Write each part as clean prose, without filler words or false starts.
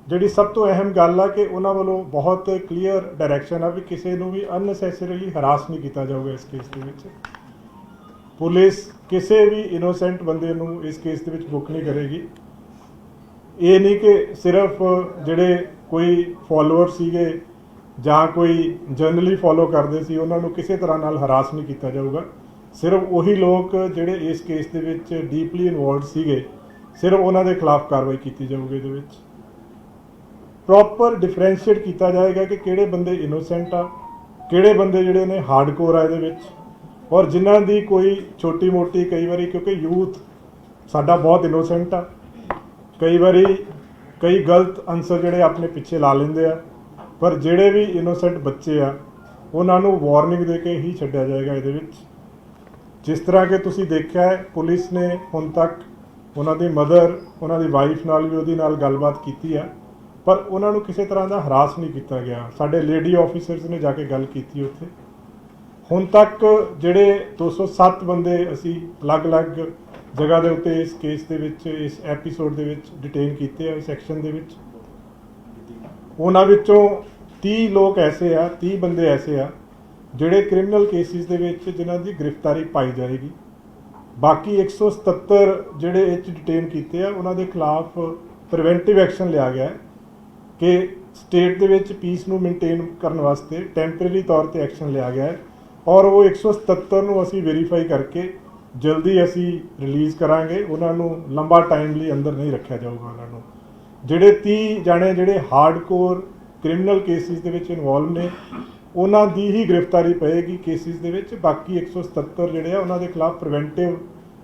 ਜਿਹੜੀ ਸਭ ਤੋਂ ਅਹਿਮ ਗੱਲ ਆ ਕਿ ਉਹਨਾਂ ਵੱਲੋਂ ਬਹੁਤ ਕਲੀਅਰ ਡਾਇਰੈਕਸ਼ਨ ਆ ਵੀ ਕਿਸੇ ਨੂੰ ਵੀ ਅਨਨੈਸੈਸਰੀਲੀ ਹਰਾਸ ਨਹੀਂ ਕੀਤਾ ਜਾਊਗਾ ਇਸ ਕੇਸ ਦੇ ਵਿੱਚ। ਪੁਲਿਸ ਕਿਸੇ ਵੀ ਇਨੋਸੈਂਟ ਬੰਦੇ ਨੂੰ ਇਸ ਕੇਸ ਦੇ ਵਿੱਚ ਬੁੱਕ ਨਹੀਂ ਕਰੇਗੀ। ਇਹ ਨਹੀਂ ਕਿ ਸਿਰਫ ਜਿਹੜੇ ਕੋਈ ਫੋਲੋਅਰ ਸੀਗੇ ਜਾਂ ਕੋਈ ਜਨਰਲੀ ਫੋਲੋ ਕਰਦੇ ਸੀ ਉਹਨਾਂ ਨੂੰ ਕਿਸੇ ਤਰ੍ਹਾਂ ਨਾਲ ਹਰਾਸ ਨਹੀਂ ਕੀਤਾ ਜਾਊਗਾ। ਸਿਰਫ ਉਹੀ ਲੋਕ ਜਿਹੜੇ ਇਸ ਕੇਸ ਦੇ ਵਿੱਚ ਡੀਪਲੀ ਇਨਵੋਲਵਡ ਸੀਗੇ, ਸਿਰਫ ਉਹਨਾਂ ਦੇ ਖਿਲਾਫ ਕਾਰਵਾਈ ਕੀਤੀ ਜਾਊਗੀ। ਇਹਦੇ ਵਿੱਚ ਪ੍ਰੋਪਰ ਡਿਫਰੈਂਸ਼ੀਏਟ ਕੀਤਾ ਜਾਏਗਾ ਕਿ ਕਿਹੜੇ ਬੰਦੇ ਇਨੋਸੈਂਟ ਆ, ਕਿਹੜੇ ਬੰਦੇ ਜਿਹੜੇ ਨੇ ਹਾਰਡਕੋਰ ਆ ਇਹਦੇ ਵਿੱਚ, ਔਰ ਜਿਨ੍ਹਾਂ ਦੀ ਕੋਈ ਛੋਟੀ ਮੋਟੀ ਕਈ ਵਾਰੀ, ਕਿਉਂਕਿ ਯੂਥ ਸਾਡਾ ਬਹੁਤ ਇਨੋਸੈਂਟ ਆ, ਕਈ ਵਾਰੀ ਕਈ ਗਲਤ ਅਨਸਰ ਜਿਹੜੇ ਆਪਣੇ ਪਿੱਛੇ ਲਾ ਲੈਂਦੇ ਆ, ਪਰ ਜਿਹੜੇ ਵੀ ਇਨੋਸੈਂਟ ਬੱਚੇ ਆ ਉਹਨਾਂ ਨੂੰ ਵਾਰਨਿੰਗ ਦੇ ਕੇ ਹੀ ਛੱਡਿਆ ਜਾਏਗਾ ਇਹਦੇ ਵਿੱਚ। ਜਿਸ ਤਰ੍ਹਾਂ ਕਿ ਤੁਸੀਂ ਦੇਖਿਆ ਹੈ ਪੁਲਿਸ ਨੇ ਹੁਣ ਤੱਕ ਉਹਨਾਂ ਦੀ ਮਦਰ, ਉਹਨਾਂ ਦੀ ਵਾਈਫ ਨਾਲ ਵੀ ਉਹਦੀ ਨਾਲ ਗੱਲਬਾਤ ਕੀਤੀ ਆ, ਪਰ ਉਹਨਾਂ ਨੂੰ ਕਿਸੇ ਤਰ੍ਹਾਂ ਦਾ ਹਰਾਸ ਨਹੀਂ ਕੀਤਾ ਗਿਆ। ਸਾਡੇ ਲੇਡੀ ਆਫੀਸਰਸ ਨੇ ਜਾ ਕੇ ਗੱਲ ਕੀਤੀ ਉੱਥੇ। ਹੁਣ ਤੱਕ ਜਿਹੜੇ 207 ਬੰਦੇ ਅਸੀਂ ਅਲੱਗ-ਅਲੱਗ ਜਗ੍ਹਾ ਦੇ ਉੱਤੇ ਇਸ ਕੇਸ ਦੇ ਵਿੱਚ, ਇਸ ਐਪੀਸੋਡ ਦੇ ਵਿੱਚ ਡਿਟੇਨ ਕੀਤੇ ਆ ਇਸ ਸੈਕਸ਼ਨ ਦੇ ਵਿੱਚ। ਉਹਨਾਂ ਵਿੱਚੋਂ 30 ਲੋਕ ਐਸੇ ਆ, 30 ਬੰਦੇ ਐਸੇ ਆ ਜਿਹੜੇ ਕ੍ਰਿਮੀਨਲ ਕੇਸਿਸ ਦੇ ਵਿੱਚ ਜਿਨ੍ਹਾਂ ਦੀ ਗ੍ਰਿਫਤਾਰੀ ਪਾਈ ਜਾਏਗੀ। ਬਾਕੀ 177 ਜਿਹੜੇ ਇਹ 'ਚ ਡਿਟੇਨ ਕੀਤੇ ਆ ਉਹਨਾਂ ਦੇ ਖਿਲਾਫ ਪ੍ਰੀਵੈਂਟਿਵ ਐਕਸ਼ਨ ਲਿਆ ਗਿਆ ਕਿ ਸਟੇਟ ਦੇ ਵਿੱਚ ਪੀਸ ਨੂੰ ਮੇਨਟੇਨ ਕਰਨ ਵਾਸਤੇ ਟੈਂਪਰੇਰੀ ਤੌਰ ਤੇ ਐਕਸ਼ਨ ਲਿਆ ਗਿਆ ਹੈ, ਔਰ ਉਹ 177 ਨੂੰ ਅਸੀਂ ਵੈਰੀਫਾਈ ਕਰਕੇ ਜਲਦੀ ਅਸੀਂ ਰਿਲੀਜ਼ ਕਰਾਂਗੇ। ਉਹਨਾਂ ਨੂੰ ਲੰਬਾ ਟਾਈਮ ਲਈ ਅੰਦਰ ਨਹੀਂ ਰੱਖਿਆ ਜਾਊਗਾ। ਉਹਨਾਂ ਨੂੰ ਜਿਹੜੇ 30 ਜਾਣੇ ਜਿਹੜੇ ਹਾਰਡਕੋਰ ਕ੍ਰਿਮੀਨਲ ਕੇਸਿਸ ਦੇ ਵਿੱਚ ਇਨਵੋਲਵ ਨੇ ਉਹਨਾਂ ਦੀ ਹੀ ਗ੍ਰਿਫਤਾਰੀ ਪਏਗੀ ਕੇਸਿਸ ਦੇ ਵਿੱਚ। ਬਾਕੀ 177 ਜਿਹੜੇ ਆ ਉਹਨਾਂ ਦੇ ਖਿਲਾਫ ਪ੍ਰੀਵੈਂਟਿਵ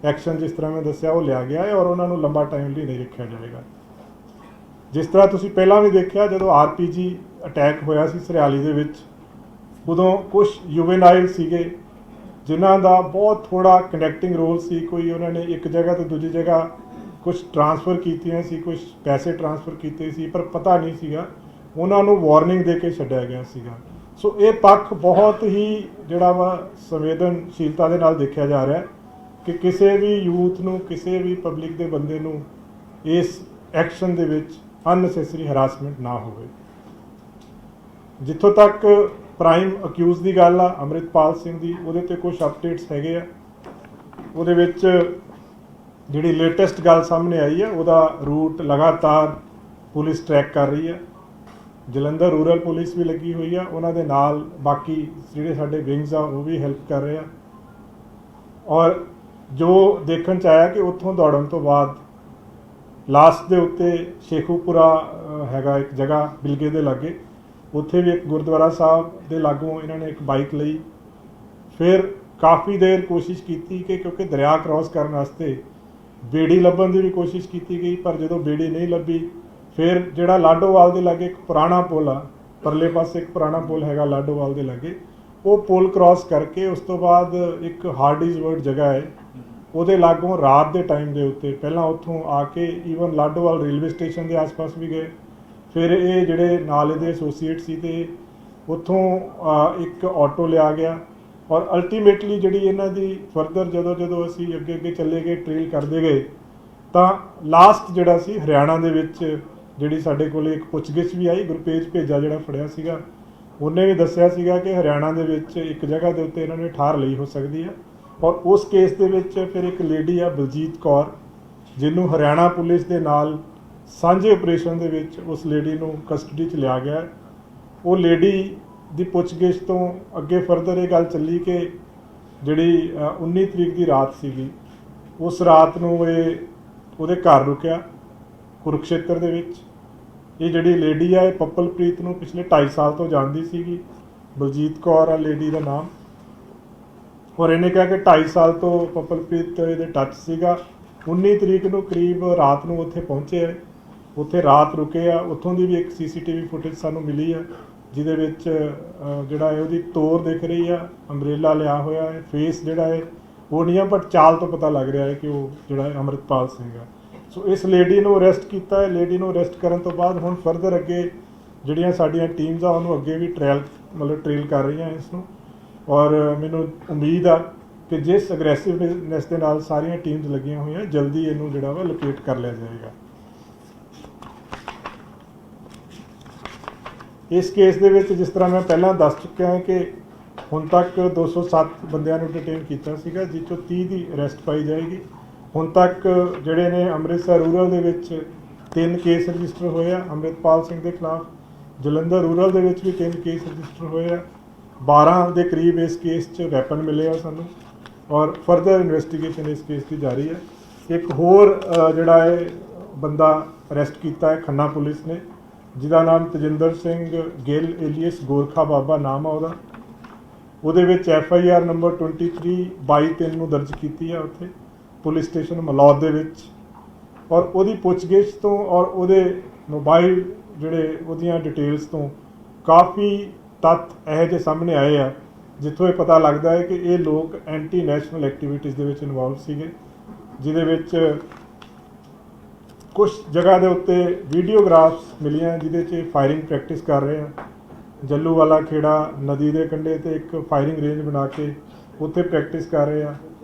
ਐਕਸ਼ਨ ਜਿਸ ਤਰ੍ਹਾਂ ਮੈਂ ਦੱਸਿਆ ਉਹ ਲਿਆ ਗਿਆ ਹੈ, ਔਰ ਉਹਨਾਂ ਨੂੰ ਲੰਬਾ ਟਾਈਮ ਲਈ ਨਹੀਂ ਰੱਖਿਆ ਜਾਏਗਾ। ਜਿਸ ਤਰ੍ਹਾਂ ਤੁਸੀਂ ਪਹਿਲਾਂ ਵੀ ਦੇਖਿਆ ਜਦੋਂ RPG ਅਟੈਕ ਹੋਇਆ ਸੀ ਸਰਿਆਲੀ ਦੇ ਵਿੱਚ, ਉਦੋਂ ਕੁਝ ਯੂਵੇਨਾਈਲ ਸੀਗੇ ਜਿਨ੍ਹਾਂ ਦਾ ਬਹੁਤ ਥੋੜ੍ਹਾ ਕਨੈਕਟਿੰਗ ਰੋਲ ਸੀ। ਕੋਈ ਉਹਨਾਂ ਨੇ ਇੱਕ ਜਗ੍ਹਾ ਤੋਂ ਦੂਜੀ ਜਗ੍ਹਾ ਕੁਝ ਟਰਾਂਸਫਰ ਕੀਤੀਆਂ ਸੀ, ਕੁਝ ਪੈਸੇ ਟਰਾਂਸਫਰ ਕੀਤੇ ਸੀ, ਪਰ ਪਤਾ ਨਹੀਂ ਸੀਗਾ, ਉਹਨਾਂ ਨੂੰ ਵਾਰਨਿੰਗ ਦੇ ਕੇ ਛੱਡਿਆ ਗਿਆ ਸੀਗਾ। ਸੋ ਇਹ ਪੱਖ ਬਹੁਤ ਹੀ ਜਿਹੜਾ ਵਾ ਸੰਵੇਦਨਸ਼ੀਲਤਾ ਦੇ ਨਾਲ ਦੇਖਿਆ ਜਾ ਰਿਹਾ ਕਿ ਕਿਸੇ ਵੀ ਯੂਥ ਨੂੰ, ਕਿਸੇ ਵੀ ਪਬਲਿਕ ਦੇ ਬੰਦੇ ਨੂੰ ਇਸ ਐਕਸ਼ਨ ਦੇ ਵਿੱਚ ਅਨਨੈਸੈਸਰੀ ਹਰਾਸਮੈਂਟ ਨਾ ਹੋਵੇ। ਜਿੱਥੋਂ ਤੱਕ ਪ੍ਰਾਈਮ ਅਕਿਊਜ਼ ਦੀ ਗੱਲ ਆ ਅੰਮ੍ਰਿਤਪਾਲ ਸਿੰਘ ਦੀ, ਉਹਦੇ ਤੇ ਕੁਝ ਅਪਡੇਟਸ ਹੈਗੇ ਆ। ਉਹਦੇ ਵਿੱਚ ਜਿਹੜੀ ਲੇਟੈਸਟ ਗੱਲ ਸਾਹਮਣੇ ਆਈ ਆ, ਉਹਦਾ ਰੂਟ ਲਗਾਤਾਰ ਪੁਲਿਸ ਟਰੈਕ ਕਰ ਰਹੀ ਆ। ਜਲੰਧਰ ਰੂਰਲ ਪੁਲਿਸ ਵੀ ਲੱਗੀ ਹੋਈ ਆ, ਉਹਨਾਂ ਦੇ ਨਾਲ ਬਾਕੀ ਜਿਹੜੇ ਸਾਡੇ ਵਿੰਗਸ ਆ ਉਹ ਵੀ ਹੈਲਪ ਕਰ ਰਹੇ ਆ। ਔਰ ਜੋ ਦੇਖਣ 'ਚ ਆਇਆ ਕਿ ਉੱਥੋਂ ਦੌੜਨ ਤੋਂ ਬਾਅਦ ਲਾਸਟ ਦੇ ਉੱਤੇ ਸ਼ੇਖੂਪੁਰਾ ਹੈਗਾ ਇੱਕ ਜਗ੍ਹਾ ਬਿਲਗੇ ਦੇ ਲਾਗੇ, ਉੱਥੇ ਵੀ ਇੱਕ ਗੁਰਦੁਆਰਾ ਸਾਹਿਬ ਦੇ ਲਾਗੋਂ ਇਹਨਾਂ ਨੇ ਇੱਕ ਬਾਈਕ ਲਈ। ਫਿਰ ਕਾਫੀ ਦੇਰ ਕੋਸ਼ਿਸ਼ ਕੀਤੀ ਕਿ ਕਿਉਂਕਿ ਦਰਿਆ ਕ੍ਰਾਸ ਕਰਨ ਵਾਸਤੇ ਬੇੜੀ ਲੱਭਣ ਦੀ ਵੀ ਕੋਸ਼ਿਸ਼ ਕੀਤੀ ਗਈ, ਪਰ ਜਦੋਂ ਬੇੜੀ ਨਹੀਂ ਲੱਭੀ ਫਿਰ ਜਿਹੜਾ ਲਾਡੋਵਾਲ ਦੇ ਲਾਗੇ ਇੱਕ ਪੁਰਾਣਾ ਪੁਲ ਆ, ਪਰਲੇ ਪਾਸੇ ਇੱਕ ਪੁਰਾਣਾ ਪੁਲ ਹੈਗਾ ਲਾਡੋਵਾਲ ਦੇ ਲਾਗੇ, ਉਹ ਪੁਲ ਕ੍ਰਾਸ ਕਰਕੇ ਉਸ ਤੋਂ ਬਾਅਦ ਇੱਕ ਹਾਰਡਿਜ਼ਵਰਡ ਜਗ੍ਹਾ ਹੈ ਉਹਦੇ ਲਾਗੋਂ ਰਾਤ ਦੇ ਟਾਈਮ ਦੇ ਉੱਤੇ ਪਹਿਲਾਂ ਉੱਥੋਂ ਆ ਕੇ ਈਵਨ ਲਾਡੋਵਾਲ ਰੇਲਵੇ ਸਟੇਸ਼ਨ ਦੇ ਆਸ-ਪਾਸ ਵੀ ਗਏ। ਫਿਰ ਇਹ ਜਿਹੜੇ ਨਾਲ ਇਹਦੇ ਐਸੋਸੀਏਟ ਸੀ ਤੇ ਉੱਥੋਂ ਇੱਕ ਆਟੋ ਲਿਆ ਗਿਆ, ਔਰ ਅਲਟੀਮੇਟਲੀ ਜਿਹੜੀ ਇਹਨਾਂ ਦੀ ਫਰਦਰ ਜਦੋਂ ਅਸੀਂ ਅੱਗੇ ਚੱਲੇ ਗਏ, ਟ੍ਰੇਲ ਕਰਦੇ ਗਏ, ਤਾਂ ਲਾਸਟ ਜਿਹੜਾ ਸੀ ਹਰਿਆਣਾ ਦੇ ਵਿੱਚ ਜਿਹੜੀ ਸਾਡੇ ਕੋਲ ਇੱਕ ਪੁੱਛਗਿੱਛ ਵੀ ਆਈ। ਗੁਰਪੇਜ ਭੇਜਾ ਜਿਹੜਾ ਫੜਿਆ ਸੀਗਾ ਉਹਨੇ ਵੀ ਦੱਸਿਆ ਸੀਗਾ ਕਿ ਹਰਿਆਣਾ ਦੇ ਵਿੱਚ ਇੱਕ ਜਗ੍ਹਾ ਦੇ ਉੱਤੇ ਇਹਨਾਂ ਨੇ ਠਾਰ ਲਈ ਹੋ ਸਕਦੀ ਹੈ। ਔਰ ਉਸ ਕੇਸ ਦੇ ਵਿੱਚ ਫਿਰ ਇੱਕ ਲੇਡੀ ਆ ਬਲਜੀਤ ਕੌਰ, ਜਿਹਨੂੰ ਹਰਿਆਣਾ ਪੁਲਿਸ ਦੇ ਨਾਲ ਸਾਂਝੇ ਆਪਰੇਸ਼ਨ ਦੇ ਵਿੱਚ ਉਸ ਲੇਡੀ ਨੂੰ ਕਸਟਡੀ 'ਚ ਲਿਆ ਗਿਆ। ਉਹ ਲੇਡੀ ਦੀ ਪੁੱਛਗਿੱਛ ਤੋਂ ਅੱਗੇ ਫਰਦਰ ਇਹ ਗੱਲ ਚੱਲੀ ਕਿ ਜਿਹੜੀ 19 ਤਰੀਕ ਦੀ ਰਾਤ ਸੀਗੀ, ਉਸ ਰਾਤ ਨੂੰ ਇਹ ਉਹਦੇ ਘਰ ਰੁਕਿਆ ਕੁਰੂਕਸ਼ੇਤਰ ਦੇ ਵਿੱਚ। ਇਹ ਜਿਹੜੀ ਲੇਡੀ ਆ ਇਹ ਪੱਪਲਪ੍ਰੀਤ ਨੂੰ ਪਿਛਲੇ 2.5 ਸਾਲ ਤੋਂ ਜਾਣਦੀ ਸੀਗੀ। ਬਲਜੀਤ ਕੌਰ ਆ ਲੇਡੀ ਦਾ ਨਾਮ, ਔਰ ਇਹਨੇ ਕਿਹਾ ਕਿ 2.5 ਸਾਲ ਤੋਂ ਪੱਪਲਪ੍ਰੀਤ ਇਹਦੇ ਟੱਚ ਸੀਗਾ। 19 ਤਰੀਕ ਨੂੰ ਕਰੀਬ ਰਾਤ ਨੂੰ ਉੱਥੇ ਪਹੁੰਚੇ, ਉੱਥੇ ਰਾਤ ਰੁਕੇ ਆ। ਉੱਥੋਂ ਦੀ ਵੀ ਇੱਕ CCTV ਫੁਟੇਜ ਸਾਨੂੰ ਮਿਲੀ ਆ ਜਿਹਦੇ ਵਿੱਚ ਜਿਹੜਾ ਹੈ ਉਹਦੀ ਤੋਰ ਦਿਖ ਰਹੀ ਆ, ਅੰਬਰੇਲਾ ਲਿਆ ਹੋਇਆ ਹੈ, ਫੇਸ ਜਿਹੜਾ ਹੈ ਉਹ ਨਹੀਂ ਆ, ਬਟ ਚਾਲ ਤੋਂ ਪਤਾ ਲੱਗ ਰਿਹਾ ਹੈ ਕਿ ਉਹ ਜਿਹੜਾ ਅੰਮ੍ਰਿਤਪਾਲ ਸਿੰਘ ਆ। ਸੋ ਇਸ ਲੇਡੀ ਨੂੰ ਅਰੈਸਟ ਕੀਤਾ ਹੈ। ਲੇਡੀ ਨੂੰ ਅਰੈਸਟ ਕਰਨ ਤੋਂ ਬਾਅਦ ਹੁਣ ਫਰਦਰ ਅੱਗੇ ਜਿਹੜੀਆਂ ਸਾਡੀਆਂ ਟੀਮਸ ਆ ਉਹਨੂੰ ਅੱਗੇ ਵੀ ਟ੍ਰੇਲ ਕਰ ਰਹੀਆਂ ਇਸ ਨੂੰ, ਔਰ ਮੈਨੂੰ ਉਮੀਦ ਆ ਕਿ ਜਿਸ ਅਗਰੈਸਿਵਨੈਸ ਦੇ ਨਾਲ ਸਾਰੀਆਂ ਟੀਮਸ ਲੱਗੀਆਂ ਹੋਈਆਂ ਜਲਦੀ ਇਹਨੂੰ ਜਿਹੜਾ ਵਾ ਲੋਕੇਟ ਕਰ ਲਿਆ ਜਾਏਗਾ। इस केस ਦੇ ਵਿੱਚ ਜਿਸ ਤਰ੍ਹਾਂ ਮੈਂ ਪਹਿਲਾਂ ਦੱਸ ਚੁੱਕਿਆ ਹਾਂ ਕਿ ਹੁਣ ਤੱਕ 207 ਬੰਦਿਆਂ ਨੂੰ ਡਿਟੇਨ ਕੀਤਾ ਸੀਗਾ, ਜਿਸ ਚੋਂ 30 ਦੀ ਅਰੈਸਟ ਪਾਈ ਜਾਏਗੀ। ਹੁਣ ਤੱਕ ਜਿਹੜੇ ਨੇ ਅੰਮ੍ਰਿਤਸਰ ਰੂਰਲ ਦੇ ਵਿੱਚ 3 ਕੇਸ ਰਜਿਸਟਰ ਹੋਏ ਆ ਅੰਮ੍ਰਿਤਪਾਲ ਸਿੰਘ ਦੇ ਖਿਲਾਫ, ਜਲੰਧਰ ਰੂਰਲ ਦੇ ਵਿੱਚ ਵੀ 3 ਕੇਸ ਰਜਿਸਟਰ ਹੋਏ ਆ, 12 ਦੇ ਕਰੀਬ ਇਸ ਕੇਸ 'ਚ ਵੈਪਨ ਮਿਲੇ ਆ ਸਾਨੂੰ, ਔਰ ਫਰਦਰ ਇਨਵੈਸਟੀਗੇਸ਼ਨ ਇਸ ਕੇਸ ਦੀ ਜਾਰੀ ਹੈ। ਇੱਕ ਹੋਰ ਜਿਹੜਾ ਹੈ ਬੰਦਾ ਅਰੈਸਟ ਕੀਤਾ ਹੈ ਖੰਨਾ ਪੁਲਿਸ ਨੇ, ਜਿਹਦਾ ਨਾਮ ਤਜਿੰਦਰ ਸਿੰਘ ਗਿੱਲ ਏਲੀਅਸ ਗੋਰਖਾ ਬਾਬਾ ਨਾਮ ਆ ਉਹਦੇ ਵਿੱਚ FIR ਨੰਬਰ 23/22/3 ਨੂੰ ਦਰਜ ਕੀਤੀ ਹੈ ਉੱਥੇ ਪੁਲਿਸ ਸਟੇਸ਼ਨ ਮਲੌਦ ਦੇ ਵਿੱਚ। ਔਰ ਉਹਦੀ ਪੁੱਛਗਿੱਛ ਤੋਂ ਔਰ ਉਹਦੇ ਮੋਬਾਈਲ ਜਿਹੜੇ ਉਹਦੀਆਂ ਡਿਟੇਲਸ ਤੋਂ ਕਾਫੀ ਤੱਥ ਇਹੋ ਜਿਹੇ ਸਾਹਮਣੇ ਆਏ ਆ ਜਿੱਥੋਂ ਇਹ ਪਤਾ ਲੱਗਦਾ ਹੈ ਕਿ ਇਹ ਲੋਕ ਐਂਟੀ ਨੈਸ਼ਨਲ ਐਕਟੀਵਿਟੀਜ਼ ਦੇ ਵਿੱਚ ਇਨਵੋਲਵ ਸੀਗੇ, ਜਿਹਦੇ ਵਿੱਚ ਕੁਝ ਜਗ੍ਹਾ ਦੇ ਉੱਤੇ ਵੀਡੀਓਗ੍ਰਾਫਸ ਮਿਲੀਆਂ ਜਿਹਦੇ 'ਚ ਫਾਇਰਿੰਗ ਪ੍ਰੈਕਟਿਸ ਕਰ ਰਹੇ ਆ। ਜੱਲੂਵਾਲਾ ਖੇੜਾ ਨਦੀ ਦੇ ਕੰਢੇ 'ਤੇ ਇੱਕ ਫਾਇਰਿੰਗ ਰੇਂਜ ਬਣਾ ਕੇ ਉੱਥੇ ਪ੍ਰੈਕਟਿਸ ਕਰ ਰਹੇ ਆ।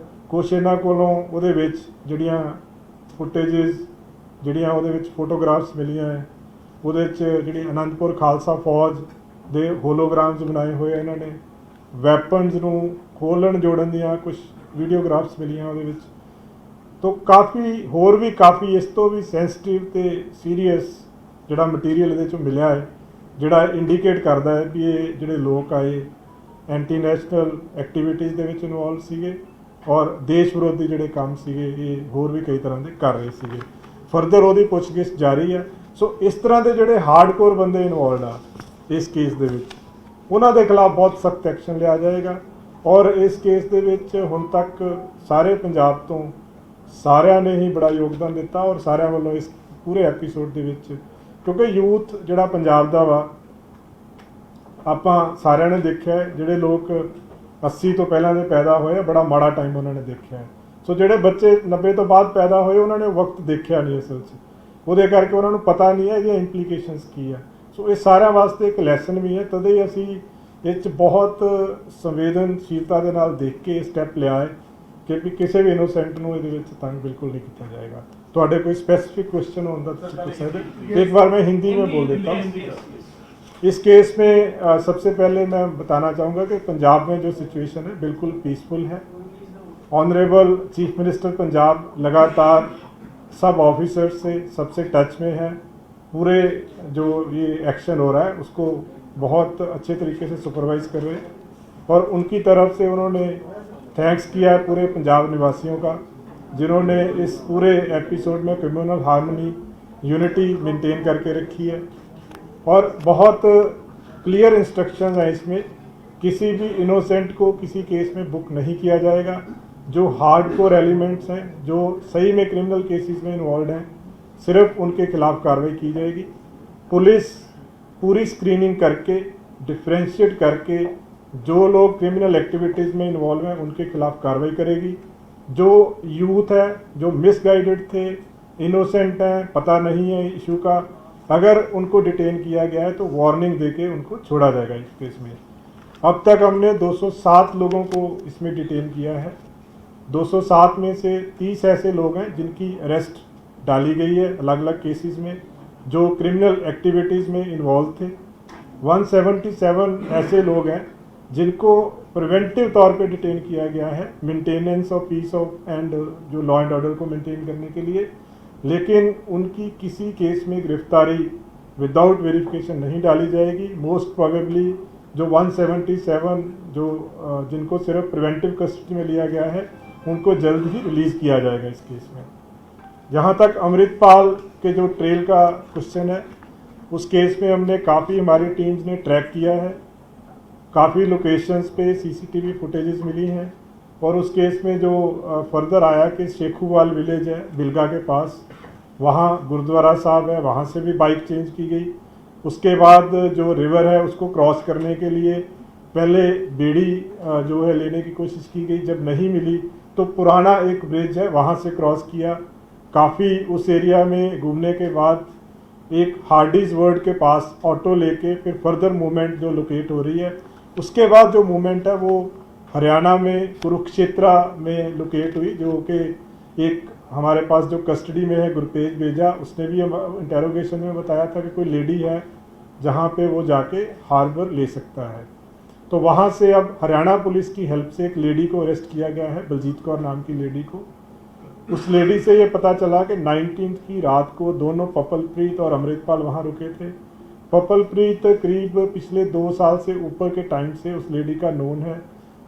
ਕੁਛ ਇਹਨਾਂ ਕੋਲੋਂ ਉਹਦੇ ਵਿੱਚ ਜਿਹੜੀਆਂ ਫੁਟੇਜਿਸ ਜਿਹੜੀਆਂ ਉਹਦੇ ਵਿੱਚ ਫੋਟੋਗ੍ਰਾਫਸ ਮਿਲੀਆਂ ਹੈ, ਉਹਦੇ 'ਚ ਜਿਹੜੀ ਅਨੰਦਪੁਰ ਖਾਲਸਾ ਫੌਜ ਦੇ ਹੋਲੋਗ੍ਰਾਮਸ ਬਣਾਏ ਹੋਏ ਇਹਨਾਂ ਨੇ, ਵੈਪਨਸ ਨੂੰ ਖੋਲ੍ਹਣ ਜੋੜਨ ਦੀਆਂ ਕੁਛ ਵੀਡੀਓਗ੍ਰਾਫਸ ਮਿਲੀਆਂ ਉਹਦੇ ਵਿੱਚ। ਤੋ ਕਾਫੀ ਹੋਰ ਵੀ ਕਾਫੀ ਇਸ ਤੋਂ ਵੀ ਸੈਂਸਿਟਿਵ ਤੇ ਸੀਰੀਅਸ ਜਿਹੜਾ ਮਟੀਰੀਅਲ ਇਹਦੇ 'ਚੋਂ ਮਿਲਿਆ ਹੈ, ਜਿਹੜਾ ਇੰਡੀਕੇਟ ਕਰਦਾ ਹੈ ਵੀ ਇਹ ਜਿਹੜੇ ਲੋਕ ਆਏ ਐਂਟੀ ਨੈਸ਼ਨਲ ਐਕਟੀਵਿਟੀਜ਼ ਦੇ ਵਿੱਚ ਇਨਵੋਲਵ ਸੀਗੇ ਔਰ ਦੇਸ਼ ਵਿਰੋਧੀ ਜਿਹੜੇ ਕੰਮ ਸੀਗੇ ਇਹ ਹੋਰ ਵੀ ਕਈ ਤਰ੍ਹਾਂ ਦੇ ਕਰ ਰਹੇ ਸੀਗੇ। ਫਰਦਰ ਉਹਦੀ ਪੁੱਛਗਿੱਛ ਜਾਰੀ ਹੈ। ਸੋ ਇਸ ਤਰ੍ਹਾਂ ਦੇ ਜਿਹੜੇ ਹਾਰਡਕੋਰ ਬੰਦੇ ਇਨਵੋਲਵਡ ਆ ਇਸ ਕੇਸ ਦੇ ਵਿੱਚ, ਉਹਨਾਂ ਦੇ ਖਿਲਾਫ ਬਹੁਤ ਸਖਤ ਐਕਸ਼ਨ ਲਿਆ ਜਾਏਗਾ। ਔਰ ਇਸ ਕੇਸ ਦੇ ਵਿੱਚ ਹੁਣ ਤੱਕ ਸਾਰੇ ਪੰਜਾਬ ਤੋਂ ਸਾਰਿਆਂ ਨੇ ਹੀ ਬੜਾ ਯੋਗਦਾਨ ਦਿੱਤਾ ਔਰ ਸਾਰਿਆਂ ਵੱਲੋਂ ਇਸ ਪੂਰੇ ਐਪੀਸੋਡ ਦੇ ਵਿੱਚ, ਕਿਉਂਕਿ ਯੂਥ ਜਿਹੜਾ ਪੰਜਾਬ ਦਾ ਵਾ ਆਪਾਂ ਸਾਰਿਆਂ ਨੇ ਦੇਖਿਆ, ਜਿਹੜੇ ਲੋਕ 80 ਤੋਂ ਪਹਿਲਾਂ ਦੇ ਪੈਦਾ ਹੋਏ ਬੜਾ ਮਾੜਾ ਟਾਈਮ ਉਹਨਾਂ ਨੇ ਦੇਖਿਆ। ਸੋ ਜਿਹੜੇ ਬੱਚੇ 90 ਤੋਂ ਬਾਅਦ ਪੈਦਾ ਹੋਏ ਉਹਨਾਂ ਨੇ ਵਕਤ ਦੇਖਿਆ ਨਹੀਂ ਅਸਲ 'ਚ, ਉਹਦੇ ਕਰਕੇ ਉਹਨਾਂ ਨੂੰ ਪਤਾ ਨਹੀਂ ਹੈ ਇਹਦੀਆਂ ਇੰਪਲੀਕੇਸ਼ਨਸ ਕੀ ਆ। ਸੋ ਇਹ ਸਾਰਿਆਂ ਵਾਸਤੇ ਇੱਕ ਲੈਸਨ ਵੀ ਹੈ, ਤਦੇ ਹੀ ਅਸੀਂ ਇਹ 'ਚ ਬਹੁਤ ਸੰਵੇਦਨਸ਼ੀਲਤਾ ਦੇ ਨਾਲ ਦੇਖ ਕੇ ਇਹ ਸਟੈਪ ਲਿਆ ਹੈ ਕਿ ਵੀ ਕਿਸੇ ਵੀ ਇਨੋਸੈਂਟ ਨੂੰ ਇਹਦੇ ਵਿੱਚ तंग बिल्कुल नहीं किया जाएगा। ਤੁਹਾਡੇ कोई स्पेसिफिक क्वेश्चन होता तो पूछ सकते। एक बार मैं हिंदी में बोल देता हूँ। इस केस में सबसे पहले मैं बताना चाहूँगा कि पंजाब में जो सिचुएशन है बिल्कुल पीसफुल है। ऑनरेबल चीफ मिनिस्टर पंजाब लगातार सब ऑफिसर्स से सबसे टच में है, पूरे जो ये एक्शन हो रहा है उसको बहुत अच्छे तरीके से सुपरवाइज कर रहे हैं और उनकी तरफ से उन्होंने थैंक्स किया है पूरे पंजाब निवासियों का, जिन्होंने इस पूरे एपिसोड में कम्युनल हार्मनी यूनिटी मेंटेन करके रखी है। और बहुत क्लियर इंस्ट्रक्शंस हैं इसमें, किसी भी इनोसेंट को किसी केस में बुक नहीं किया जाएगा। जो हार्डकोर एलिमेंट्स हैं जो सही में क्रिमिनल केसेस में इन्वॉल्व हैं सिर्फ उनके खिलाफ कार्रवाई की जाएगी। पुलिस पूरी स्क्रीनिंग करके डिफ्रेंशिएट करके जो लोग क्रिमिनल एक्टिविटीज़ में इन्वॉल्व हैं उनके खिलाफ कार्रवाई करेगी। जो यूथ है जो मिसगाइडेड थे, इनोसेंट हैं, पता नहीं है इशू का, अगर उनको डिटेन किया गया है तो वार्निंग देके उनको छोड़ा जाएगा इस केस में। अब तक हमने 207 लोगों को इसमें डिटेन किया है। 207 में से 30 ऐसे लोग हैं जिनकी अरेस्ट डाली गई है अलग अलग केसेस में, जो क्रिमिनल एक्टिविटीज़ में इन्वॉल्व थे। 177 ऐसे लोग हैं जिनको प्रिवेंटिव तौर पे डिटेन किया गया है maintenance of peace of and जो लॉ एंड ऑर्डर को मेंटेन करने के लिए, लेकिन उनकी किसी केस में गिरफ्तारी विदाउट वेरिफिकेशन नहीं डाली जाएगी। मोस्ट प्रोबेबली जो 177 जो जिनको सिर्फ प्रिवेंटिव कस्टडी में लिया गया है उनको जल्द ही रिलीज़ किया जाएगा इस केस में। जहाँ तक अमृतपाल के जो ट्रेल का क्वेश्चन है, उस केस में हमने काफ़ी हमारी टीम्स ने ट्रैक किया है, काफ़ी लोकेशंस पे CCTV फुटेजेस मिली हैं और उस केस में जो फर्दर आया कि शेखूवाल विलेज है बिलगा के पास, वहाँ गुरुद्वारा साहब है, वहाँ से भी बाइक चेंज की गई। उसके बाद जो रिवर है उसको क्रॉस करने के लिए पहले बेड़ी जो है लेने की कोशिश की गई, जब नहीं मिली तो पुराना एक ब्रिज है वहाँ से क्रॉस किया। काफ़ी उस एरिया में घूमने के बाद एक हार्डीज वर्ड के पास ऑटो लेके फिर फर्दर मूवमेंट जो लोकेट हो रही है, उसके बाद जो मूवमेंट है वो हरियाणा में कुरुक्षेत्रा में लोकेट हुई, जो कि एक हमारे पास जो कस्टडी में है गुरपेज बेजा, उसने भी इंटेरोगेशन में बताया था कि कोई लेडी है जहाँ पे वो जाके हार्बर ले सकता है। तो वहाँ से अब हरियाणा पुलिस की हेल्प से एक लेडी को अरेस्ट किया गया है, बलजीत कौर नाम की लेडी को। उस लेडी से ये पता चला कि 19 की रात को दोनों पपलप्रीत और अमृतपाल वहाँ रुके थे। पपलप्रीत करीब पिछले 2 साल से ऊपर के टाइम से उस लेडी का नोन है,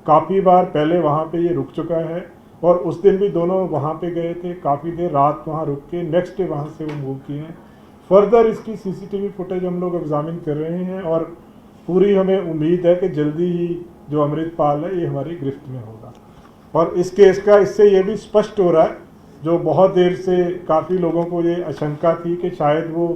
काफ़ी बार पहले वहाँ पे ये रुक चुका है और उस दिन भी दोनों वहाँ पे गए थे, काफ़ी देर रात वहाँ रुक के नेक्स्ट डे वहाँ से वो मूव किए हैं। फर्दर इसकी सीसीटीवी फुटेज हम लोग एग्जामिन कर रहे हैं और पूरी हमें उम्मीद है कि जल्दी ही जो अमृतपाल है ये हमारी गिरफ्त में होगा। और इस केस का इससे ये भी स्पष्ट हो रहा है, जो बहुत देर से काफ़ी लोगों को ये आशंका थी कि शायद वो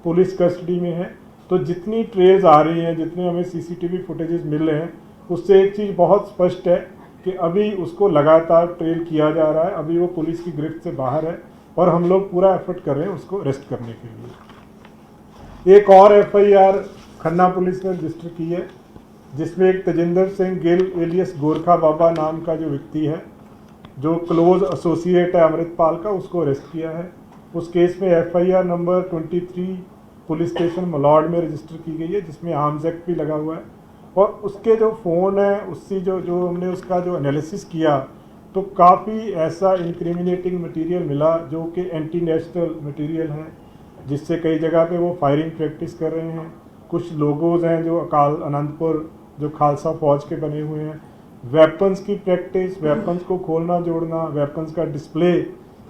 पुलिस कस्टडी में है, तो जितनी ट्रेल्स आ रही हैं, जितने हमें सीसीटीवी फुटेजेस मिल रहे हैं, उससे एक चीज़ बहुत स्पष्ट है कि अभी उसको लगातार ट्रेल किया जा रहा है, अभी वो पुलिस की गिरफ्त से बाहर है और हम लोग पूरा एफर्ट कर रहे हैं उसको अरेस्ट करने के लिए। एक और FIR खन्ना पुलिस ने रजिस्टर की है, जिसमें एक तेजिंदर सिंह गिल एलियस गोरखा बाबा नाम का जो व्यक्ति है, जो क्लोज एसोसिएट है अमृतपाल का, उसको अरेस्ट किया है। उस केस में FIR नंबर 23 पुलिस स्टेशन मलौड में रजिस्टर की गई है, जिसमें आर्म्स एक्ट भी लगा हुआ है। और उसके जो फ़ोन है, उससे जो हमने उसका जो एनालिसिस किया, तो काफ़ी ऐसा इंक्रिमिनेटिंग मटेरियल मिला जो कि एंटी नेशनल मटेरियल है, जिससे कई जगह पे वो फायरिंग प्रैक्टिस कर रहे हैं। कुछ लोगोज हैं जो अकाल आनंदपुर जो खालसा फौज के बने हुए हैं, वेपन्स की प्रैक्टिस, वेपन्स को खोलना जोड़ना, वेपन्स का डिस्प्ले,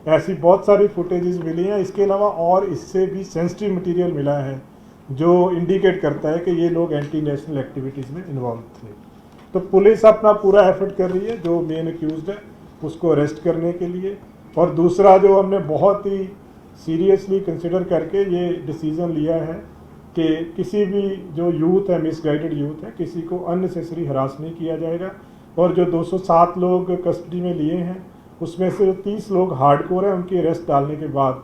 ऐसी बहुत सारी फुटेजेस मिली हैं। इसके अलावा और इससे भी सेंसिटिव मटेरियल मिला है जो इंडिकेट करता है कि ये लोग एंटी नेशनल एक्टिविटीज़ में इन्वॉल्व थे। तो पुलिस अपना पूरा एफर्ट कर रही है जो मेन अक्यूज्ड है उसको अरेस्ट करने के लिए। और दूसरा जो हमने बहुत ही सीरियसली कंसिडर करके ये डिसीज़न लिया है कि किसी भी जो यूथ है, मिसगाइडेड यूथ है, किसी को अननेसेसरी हरास नहीं किया जाएगा। और जो 207 लोग कस्टडी में लिए हैं, उसमें से 30 लोग हार्डकोर हैं, उनकी अरेस्ट डालने के बाद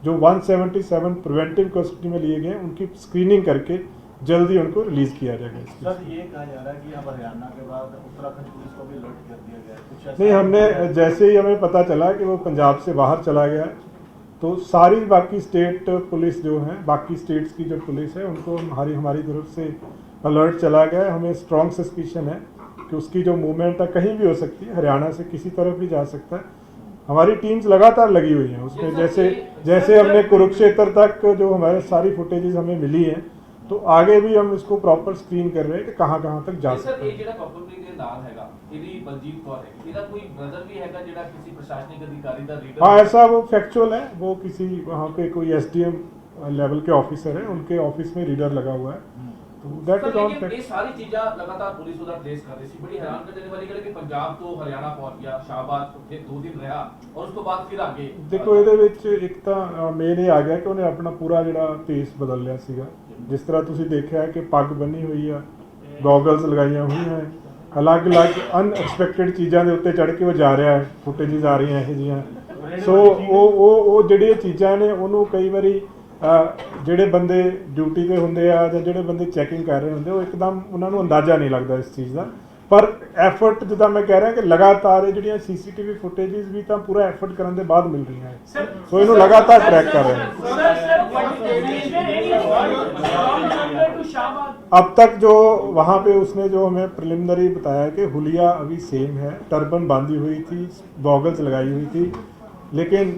जो 177 प्रिवेंटिव कस्टडी में लिए गए, उनकी स्क्रीनिंग करके जल्दी उनको रिलीज किया जाएगा। सर, ये कहा जा रहा है कि अब हरियाणा के बाद उत्तराखंड पुलिस को भी अलर्ट कर दिया गया है, कुछ ऐसा? नहीं, हमने जैसे ही हमें पता चला कि वो पंजाब से बाहर चला गया, तो सारी बाकी स्टेट पुलिस जो है, बाकी स्टेट्स की जो पुलिस है, उनको हमारी तरफ से अलर्ट चला गया है। हमें स्ट्रॉन्ग सस्पिशन है कि उसकी जो मूवमेंट है कहीं भी हो सकती है, हरियाणा से किसी तरफ भी जा सकता है। हमारी टीम्स लगातार लगी हुई हैं उसमें, जैसे हमने कुरुक्षेत्र तक जो हमारे सारी फुटेजेस हमें मिली हैं, तो आगे भी हम इसको प्रॉपर स्क्रीन कर रहे हैं कि कहाँ तक जा सकते हैं। हाँ, ऐसा वो फैक्चुअल है, वो किसी वहाँ पे कोई SDM लेवल के ऑफिसर है, उनके ऑफिस में रीडर लगा हुआ है। That is all fact. ये सारी चीजें लगातार पुलिस उधर प्लेस कर रही थी, बड़ी हैरान कर देने वाली कि पंजाब तो हरियाणा पहुंच गया, शाहबाद फिर 2 दिन रहा और उसके बाद फिर आगे। देखो, ਇਹਦੇ ਵਿੱਚ ਇੱਕ ਤਾਂ ਮੇਨ ਇਹ ਆ ਗਿਆ ਕਿ ਉਹਨੇ ਆਪਣਾ ਪੂਰਾ ਜਿਹੜਾ ਪੇਸ ਬਦਲ ਲਿਆ ਸੀਗਾ। ਜਿਸ ਤਰ੍ਹਾਂ ਤੁਸੀਂ ਦੇਖਿਆ ਕਿ ਪੱਗ ਬੰਨੀ ਹੋਈ ਆ, ਗੋਗਲਸ ਲਗਾਈਆਂ ਹੋਈਆਂ, ਅਲੱਗ-ਅਲੱਗ ਅਨਐਕਸਪੈਕਟਡ ਚੀਜ਼ਾਂ ਦੇ ਉੱਤੇ ਚੜ੍ਹ ਕੇ ਉਹ ਜਾ ਰਿਹਾ ਹੈ, ਫੁਟੇਜਸ ਆ ਰਹੀਆਂ ਇਹੋ ਜਿਹੀਆਂ। ਸੋ ਉਹ ਜਿਹੜੀਆਂ ਚੀਜ਼ਾਂ ਨੇ ਉਹਨੂੰ ਕਈ ਵਾਰੀ ਜਿਹੜੇ ਬੰਦੇ ਡਿਊਟੀ ਤੇ ਹੁੰਦੇ ਆ ਜਾਂ ਜਿਹੜੇ ਬੰਦੇ ਚੈਕਿੰਗ ਕਰ ਰਹੇ ਹੁੰਦੇ, ਉਹ ਇੱਕਦਮ ਉਹਨਾਂ ਨੂੰ ਅੰਦਾਜ਼ਾ ਨਹੀਂ ਲੱਗਦਾ ਇਸ ਚੀਜ਼ ਦਾ। ਪਰ ਐਫਰਟ ਜਿੱਦਾਂ ਮੈਂ ਕਹਿ ਰਿਹਾ ਕਿ ਲਗਾਤਾਰ ਇਹ ਜਿਹੜੀਆਂ CCTV ਫੁਟੇजेस ਵੀ ਤਾਂ ਪੂਰਾ ਐਫਰਟ ਕਰਨ ਦੇ ਬਾਅਦ ਮਿਲ ਰਹੀਆਂ ਹੈ, ਸੋ ਇਹਨੂੰ ਲਗਾਤਾਰ ट्रैक कर रहे हैं। अब तक जो वहाँ पे उसने जो हमें प्रिलिमिनरी बताया कि हुलिया अभी सेम है, टर्बन बांधी हुई थी, गॉगल्स लगाई हुई थी, लेकिन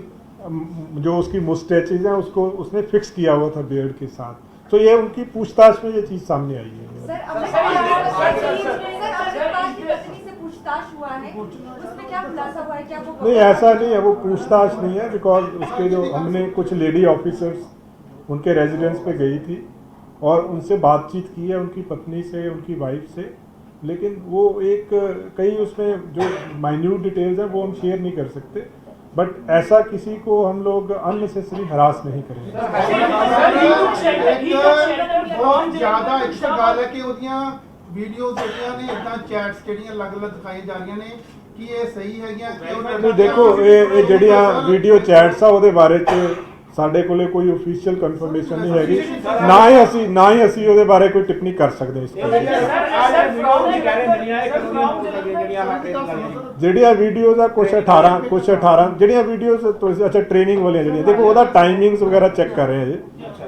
जो उसकी मुस्टैचेज हैं उसको उसने फिक्स किया हुआ था बियर्ड के साथ। तो ये उनकी पूछताछ में ये चीज़ सामने आई है। नहीं, ऐसा नहीं है, वो पूछताछ नहीं है, बिकॉज उसके जो हमने कुछ लेडी ऑफिसर्स उनके रेजिडेंस पे गई थी और उनसे बातचीत की है, उनकी पत्नी से, उनकी वाइफ से, लेकिन वो एक कई उसमें जो माइन्यूट डिटेल्स हैं वो हम शेयर नहीं कर सकते। बट ऐसा किसी को हम लोग अननेसेसरी हरास नहीं करेंगे। बहुत ज़्यादा एक गल है कि ਉਹਦੀਆਂ ਵੀਡੀਓਜ਼ ਜਿਹੜੀਆਂ ਨੇ ਇਦਾਂ ਚੈਟਸ ਜਿਹੜੀਆਂ ਅਲੱਗ-ਅਲੱਗ ਦਿਖਾਈ ਜਾ ਰਹੀਆਂ ਨੇ, ਕਿ ਇਹ ਸਹੀ ਹੈਗੀਆਂ ਕਿ ਉਹਨਾਂ ਨਹੀਂ, ਦੇਖੋ ਇਹ ਜਿਹੜੀਆਂ ਵੀਡੀਓ ਚੈਟਸ ਆ ਉਹਦੇ ਬਾਰੇ 'ਚ ਸਾਡੇ ਕੋਲੇ ਕੋਈ ऑफिशियल ਕਨਫਰਮੇਸ਼ਨ ਨਹੀਂ ਹੈਗੀ, ਨਾ ਹੀ ਅਸੀਂ ਉਹਦੇ ਬਾਰੇ ਕੋਈ ਟਿੱਪਣੀ ਕਰ ਸਕਦੇ ਇਸ ਤੇ। ਜਿਹੜੀਆਂ ਵੀਡੀਓਜ਼ ਆ ਕੁਛ 18 ਜਿਹੜੀਆਂ ਵੀਡੀਓਜ਼ ਤੁਸੀਂ ਅੱਛਾ ਟ੍ਰੇਨਿੰਗ ਵਾਲੀਆਂ ਜਿਹੜੀਆਂ, ਦੇਖੋ ਉਹਦਾ ਟਾਈਮਿੰਗਸ ਵਗੈਰਾ ਚੈੱਕ ਕਰ ਰਹੇ ਹਾਂ ਜੀ।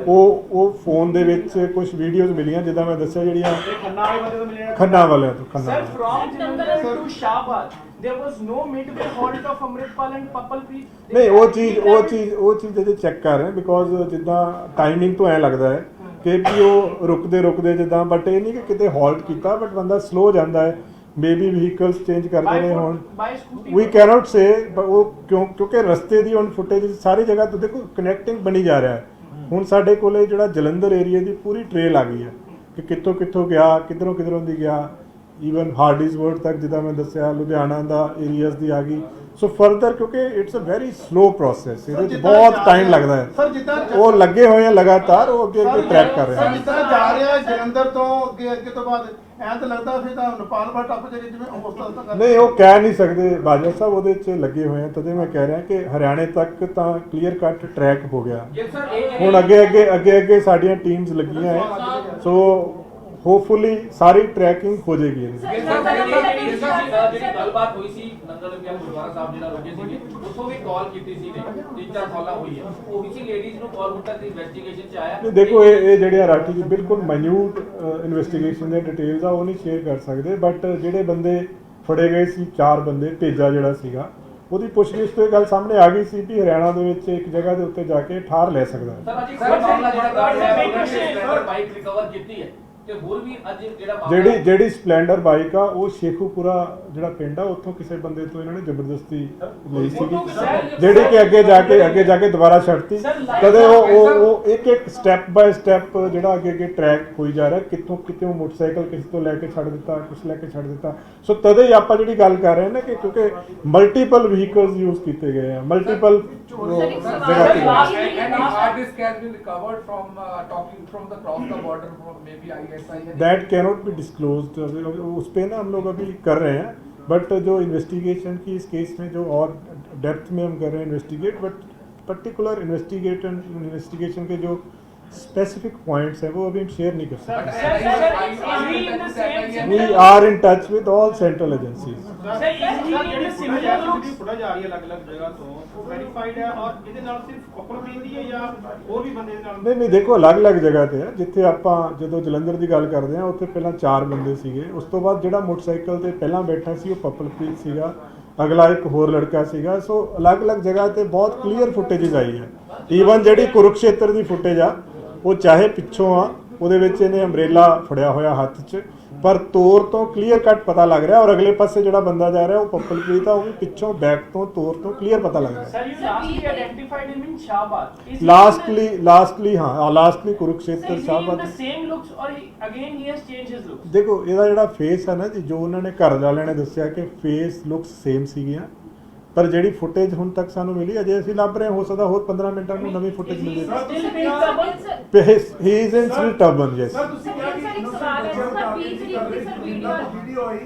ਉਹ ਫੋਨ ਦੇ ਵਿੱਚ ਕੁਝ ਵੀਡੀਓਜ਼ ਮਿਲੀਆਂ ਜਿੱਦਾਂ ਮੈਂ ਦੱਸਿਆ ਜਿਹੜੀਆਂ खन्ना वाले बंदे तो मिले ਖੰਨਾ ਵਾਲਿਆਂ ਤੋਂ ਖੰਨਾ Sir, ਵਾਲਿਆਂ from Jalandhar to Shahbaz, there was no midway halt of Amritpal and Papalpreet. ਤੋਂ। ਨਹੀਂ ਉਹ ਚੀਜ਼ ਅਜੇ ਚੈੱਕ ਕਰ ਰਹੇ ਬਿਕੋਜ਼ ਜਿੱਦਾਂ ਟਾਈਮਿੰਗ ਤੋਂ ਐ ਲੱਗਦਾ ਹੈ ਕਿ ਵੀ ਉਹ ਰੁਕਦੇ ਜਿੱਦਾਂ ਬਟ ਇਹ ਨਹੀਂ ਕਿ ਕਿਤੇ ਹਾਲਟ ਕੀਤਾ ਬਟ ਬੰਦਾ ਸਲੋ ਜਾਂਦਾ ਹੈ ਮੇਬੀ ਵਹੀਕਲਸ ਚੇਂਜ ਕਰਦੇ ਨੇ ਹੁਣ by scooty. ਵੀ ਕੈਨੋਟ ਸੇ ਉਹ ਕਿਉਂਕਿ ਰਸਤੇ ਦੀ ਹੁਣ ਫੁਟੇਜ ਸਾਰੀ ਜਗ੍ਹਾ ਤੋਂ ਦੇਖੋ ਕਨੈਕਟਿੰਗ ਬਣੀ ਜਾ ਰਿਹਾ ਹੈ ਹੁਣ ਸਾਡੇ ਕੋਲੇ ਜਿਹੜਾ ਜਲੰਧਰ ਏਰੀਆ ਦੀ ਪੂਰੀ ਟ੍ਰੇਲ ਆ ਗਈ ਹੈ ਕਿ ਕਿੱਥੋਂ ਗਿਆ ਕਿਧਰੋਂ ਦੀ ਗਿਆ ਈਵਨ ਹਾਰਡਿਸਵਰਡ ਤੱਕ ਜਿੱਦਾਂ ਮੈਂ ਦੱਸਿਆ ਲੁਧਿਆਣਾ ਦਾ ਏਰੀਆਜ਼ ਦੀ ਆ ਗਈ ਸੋ ਫਰਦਰ ਕਿਉਂਕਿ it's a very slow process ਇਹਦੇ 'ਚ ਬਹੁਤ ਟਾਈਮ ਲੱਗਦਾ ਹੈ ਸਰ ਜਿੱਦਾਂ ਉਹ ਲੱਗੇ ਹੋਏ ਆ ਲਗਾਤਾਰ ਉਹ ਅੱਗੇ ਟਰੈਕ ਕਰ ਰਹੇ ਸਰ ਆ ਜਿੱਦਾਂ ਜਾ ਰਿਹਾ ਹੈ ਜਲੰਧਰ ਤੋਂ ਅੱਗੇ ਤੋਂ ਬਾਅਦ ਐਂ ਤਾਂ ਲੱਗਦਾ ਫਿਰ ਤਾਂ ਨੇਪਾਲ ਬਾ ਟੱਪ ਜਾਏਗੀ ਜਿਵੇਂ ਹੌਸਟਲ ਤੱਕ ਨਹੀਂ ਉਹ ਕਹਿ ਨਹੀਂ ਸਕਦੇ ਬਾਜਵਾ ਸਾਹਿਬ ਉਹਦੇ 'ਚ ਲੱਗੇ ਹੋਏ ਆ ਤਦੇ ਮੈਂ ਕਹਿ ਰਿਹਾ ਕਿ ਹਰਿਆਣੇ ਤੱਕ ਤਾਂ ਕਲੀਅਰ ਕੱਟ ਟਰੈਕ ਹੋ ਗਿਆ ਗਿੱਲ ਸਰ ਇਹ ਹੁਣ ਅੱਗੇ ਸਾਡੀਆਂ ਟੀਮਸ ਲੱਗੀਆਂ ਹੈ ਸੋ ਹੋਪਫੁਲੀ ਸਾਰੀ ਟਰੈਕਿੰਗ ਹੋ ਜਾਏਗੀ ਇਹਦੀ ਗਿੱਲ ਸਾਹਿਬ ਜਿਹੜੀ ਗੱਲਬਾਤ ਹੋਈ ਸੀ ਨੰਗਲ ਵਿਆਹ ਗੁਰਦੁਆਰਾ ਸਾਹਿਬ ਜਿਹੜਾ ਰੁਕੇ ਸੀਗੇ ਉੱਥੋਂ ਵੀ ਕਾਲ ਕੀਤੀ ਸੀ ਨੇ 3-4 ਸਾਲਾਂ ਹੋਈ ਹੈ ਉਹ ਇਸੀ ਲੇਡੀਜ਼ ਨੂੰ ਕਾਲ ਹੁਣ ਤੱਕ ਇਨਵੈਸਟੀਗੇਸ਼ਨ ਚ ਆਇਆ ਨਹੀਂ ਦੇਖੋ ਇਹ ਜਿਹੜੇ ਰਾਠੀ ਜੀ ਬਿਲਕੁਲ ਮਾਈਨਿਊਟ ਇਨਵੈਸਟੀਗੇਸ਼ਨ ਦੇ ਡਿਟੇਲਸ ਆ ਉਹ ਨਹੀਂ ਸ਼ੇਅਰ ਕਰ ਸਕਦੇ ਬਟ ਜਿਹੜੇ ਬੰਦੇ ਫੜੇ ਗਏ ਸੀ 4 ਬੰਦੇ ਭੇਜਾ ਜਿਹੜਾ ਸੀਗਾ ਉਹਦੀ ਪੁੱਛਗਿੱਛ ਤੋਂ ਇਹ ਗੱਲ ਸਾਹਮਣੇ ਆ ਗਈ ਸੀ ਕਿ ਹਰਿਆਣਾ ਦੇ ਵਿੱਚ ਇੱਕ ਜਗ੍ਹਾ ਦੇ ਉੱਤੇ ਜਾ ਕੇ ਠਾਰ ਲੈ ਸਕਦਾ ਹੈ ਸਰ ਅੱਜ ਇੱਕ ਹੋਰ ਮਾਮਲਾ ਜਿਹੜਾ ਗਾਰਡ ਹੈ ਉਹਨਾਂ ਨੇ ਸਪਲੈਂਡਰ ਬਾਈਕ ਰਿਕਵਰ ਕੀਤੀ ਹੈ ਤੇ ਹੋਰ ਵੀ ਅੱਜ ਜਿਹੜਾ ਮਾਮਲਾ ਜਿਹੜੀ ਸਪਲੈਂਡਰ ਬਾਈਕ ਆ ਉਹ ਸ਼ੇਖੂਪੁਰਾ ਜਿਹੜਾ ਪਿੰਡ ਆ ਉੱਥੋਂ ਕਿਸੇ ਬੰਦੇ ਤੋਂ ਇਹਨਾਂ ਨੇ ਜ਼ਬਰਦਸਤੀ ਲਈ ਸੀਗੀ ਜਿਹੜੀ ਕਿ ਅੱਗੇ ਜਾ ਕੇ ਦੁਬਾਰਾ ਛੱਡਤੀ ਕਦੇ ਉਹ ਇੱਕ ਸਟੈਪ ਬਾਏ ਸਟੈਪ ਜਿਹੜਾ ਅੱਗੇ ਟਰੈਕ ਹੋਈ ਜਾ ਰਿਹਾ ਕਿਤੋਂ ਮੋਟਰਸਾਈਕਲ ਕਿਸੇ ਤੋਂ ਲੈ ਕੇ ਛੱਡ ਦਿੱਤਾ ਕੁਝ ਲੈ ਕੇ ਛੱਡ ਦਿੱਤਾ ਸੋ ਤਦੇ ਹੀ ਆਪਾਂ ਜਿਹੜੀ ਗੱਲ ਕਰ ਰਹੇ ਹਾਂ ਨਾ ਕਿ ਕਿਉਂਕਿ ਮਲਟੀਪਲ ਵਹੀਕਲਸ ਯੂਜ਼ ਕੀਤੇ ਗਏ ਆ ਮਲਟੀਪਲ ਜਗ੍ਹਾ ਤੇ Any hard disk has been recovered from talking from the cross the border from maybe ISI. That cannot be disclosed उस पे ना हम लोग अभी कर रहे हैं बट जो इन्वेस्टिगेशन की इस केस में जो और डेप्थ में हम कर रहे हैं इन्वेस्टिगेट बट पर्टिकुलर इन्वेस्टिगेशन के जो स्पेसिफिक पॉइंट्स हैं वो अभी हम शेयर नहीं कर सकते we are in touch with all central agencies Sir, is he in a similar looks? Footage ਆ ਰਹੀ ਹੈ ਅਲੱਗ-ਅਲੱਗ ਜਗ੍ਹਾ ਤੋਂ ਵੈਰੀਫਾਈਡ ਹੈ ਔਰ ਇਹਦੇ ਨਾਲ ਸਿਰਫ ਪਪਲਪ੍ਰੀਤ ਦੀ ਹੈ ਜਾਂ ਹੋਰ ਵੀ ਬੰਦੇ ਦੇ ਨਾਲ ਨਹੀਂ ਦੇਖੋ ਅਲੱਗ-ਅਲੱਗ ਜਗ੍ਹਾ ਤੇ ਆ ਜਿੱਥੇ ਆਪਾਂ ਜਦੋਂ ਜਲੰਧਰ ਦੀ ਗੱਲ ਕਰਦੇ ਆ ਉੱਥੇ ਪਹਿਲਾਂ 4 ਬੰਦੇ ਸੀਗੇ ਉਸ ਤੋਂ ਬਾਅਦ ਜਿਹੜਾ ਮੋਟਰਸਾਈਕਲ ਤੇ ਪਹਿਲਾਂ ਬੈਠਾ ਸੀ ਉਹ ਪਪਲਪ੍ਰੀਤ ਸੀਗਾ ਅਗਲਾ ਇੱਕ ਹੋਰ ਲੜਕਾ ਸੀਗਾ ਸੋ ਅਲੱਗ-ਅਲੱਗ ਜਗ੍ਹਾ ਤੇ ਬਹੁਤ ਕਲੀਅਰ ਫੁਟੇजेस ਆਈ ਹੈ ਈਵਨ ਜਿਹੜੀ ਕੁਰੂਕਸ਼ੇਤਰ ਦੀ ਫੁਟੇਜ ਆ ਉਹ ਚਾਹੇ ਪਿੱਛੋਂ ਆ ਉਹਦੇ ਵਿੱਚ ਇਹਨੇ ਅੰਬ੍ਰੇਲਾ ਫੜਿਆ ਹੋਇਆ ਹੱਥ 'ਚ ਪਰ ਤੋਰ ਤੋਂ ਕਲੀਅਰ ਕੱਟ ਪਤਾ ਲੱਗ ਰਿਹਾ ਔਰ ਅਗਲੇ ਪਾਸੇ ਜਿਹੜਾ ਬੰਦਾ ਜਾ ਰਿਹਾ ਉਹ ਪਪਲਪ੍ਰੀਤ ਆ ਉਹ ਵੀ ਪਿੱਛੋਂ ਬੈਕ ਤੋਂ ਤੋਰ ਤੋਂ ਕਲੀਅਰ ਪਤਾ ਲੱਗ ਰਿਹਾ Sir, you lastly identified him in Shahbaz. Is he lastly Kurukshetra in Shahabad the same looks or again he has changed his looks? ਦੇਖੋ ਇਹਦਾ ਜਿਹੜਾ ਫੇਸ ਹੈ ਨਾ ਜੀ ਜੋ ਉਹਨਾਂ ਨੇ ਘਰ ਵਾਲਿਆਂ ਨੇ ਦੱਸਿਆ ਕਿ ਫੇਸ ਲੁਕਸ ਸੇਮ ਸੀਗੀਆਂ ਪਰ ਜਿਹੜੀ ਫੁਟੇਜ ਹੁਣ ਤੱਕ ਸਾਨੂੰ ਮਿਲੀ ਅਜੇ ਅਸੀਂ ਲੱਭ ਰਹੇ ਹੋ ਸਕਦਾ ਹੋਰ 15 ਮਿੰਟਾਂ ਨੂੰ ਨਵੀਂ ਫੁਟੇਜ ਮਿਲ ਜਾਵੇ Still being stubborn? He is in still turban yes ਤੁਸੀਂ ਕਿਹਾ ਕਿ ਸਰ, ਇੱਕ ਸਵਾਲ ਹੈ, ਸਰ, 20 ਤਰੀਕ ਦੀ ਸਰ ਵੀਡੀਓ ਆਈ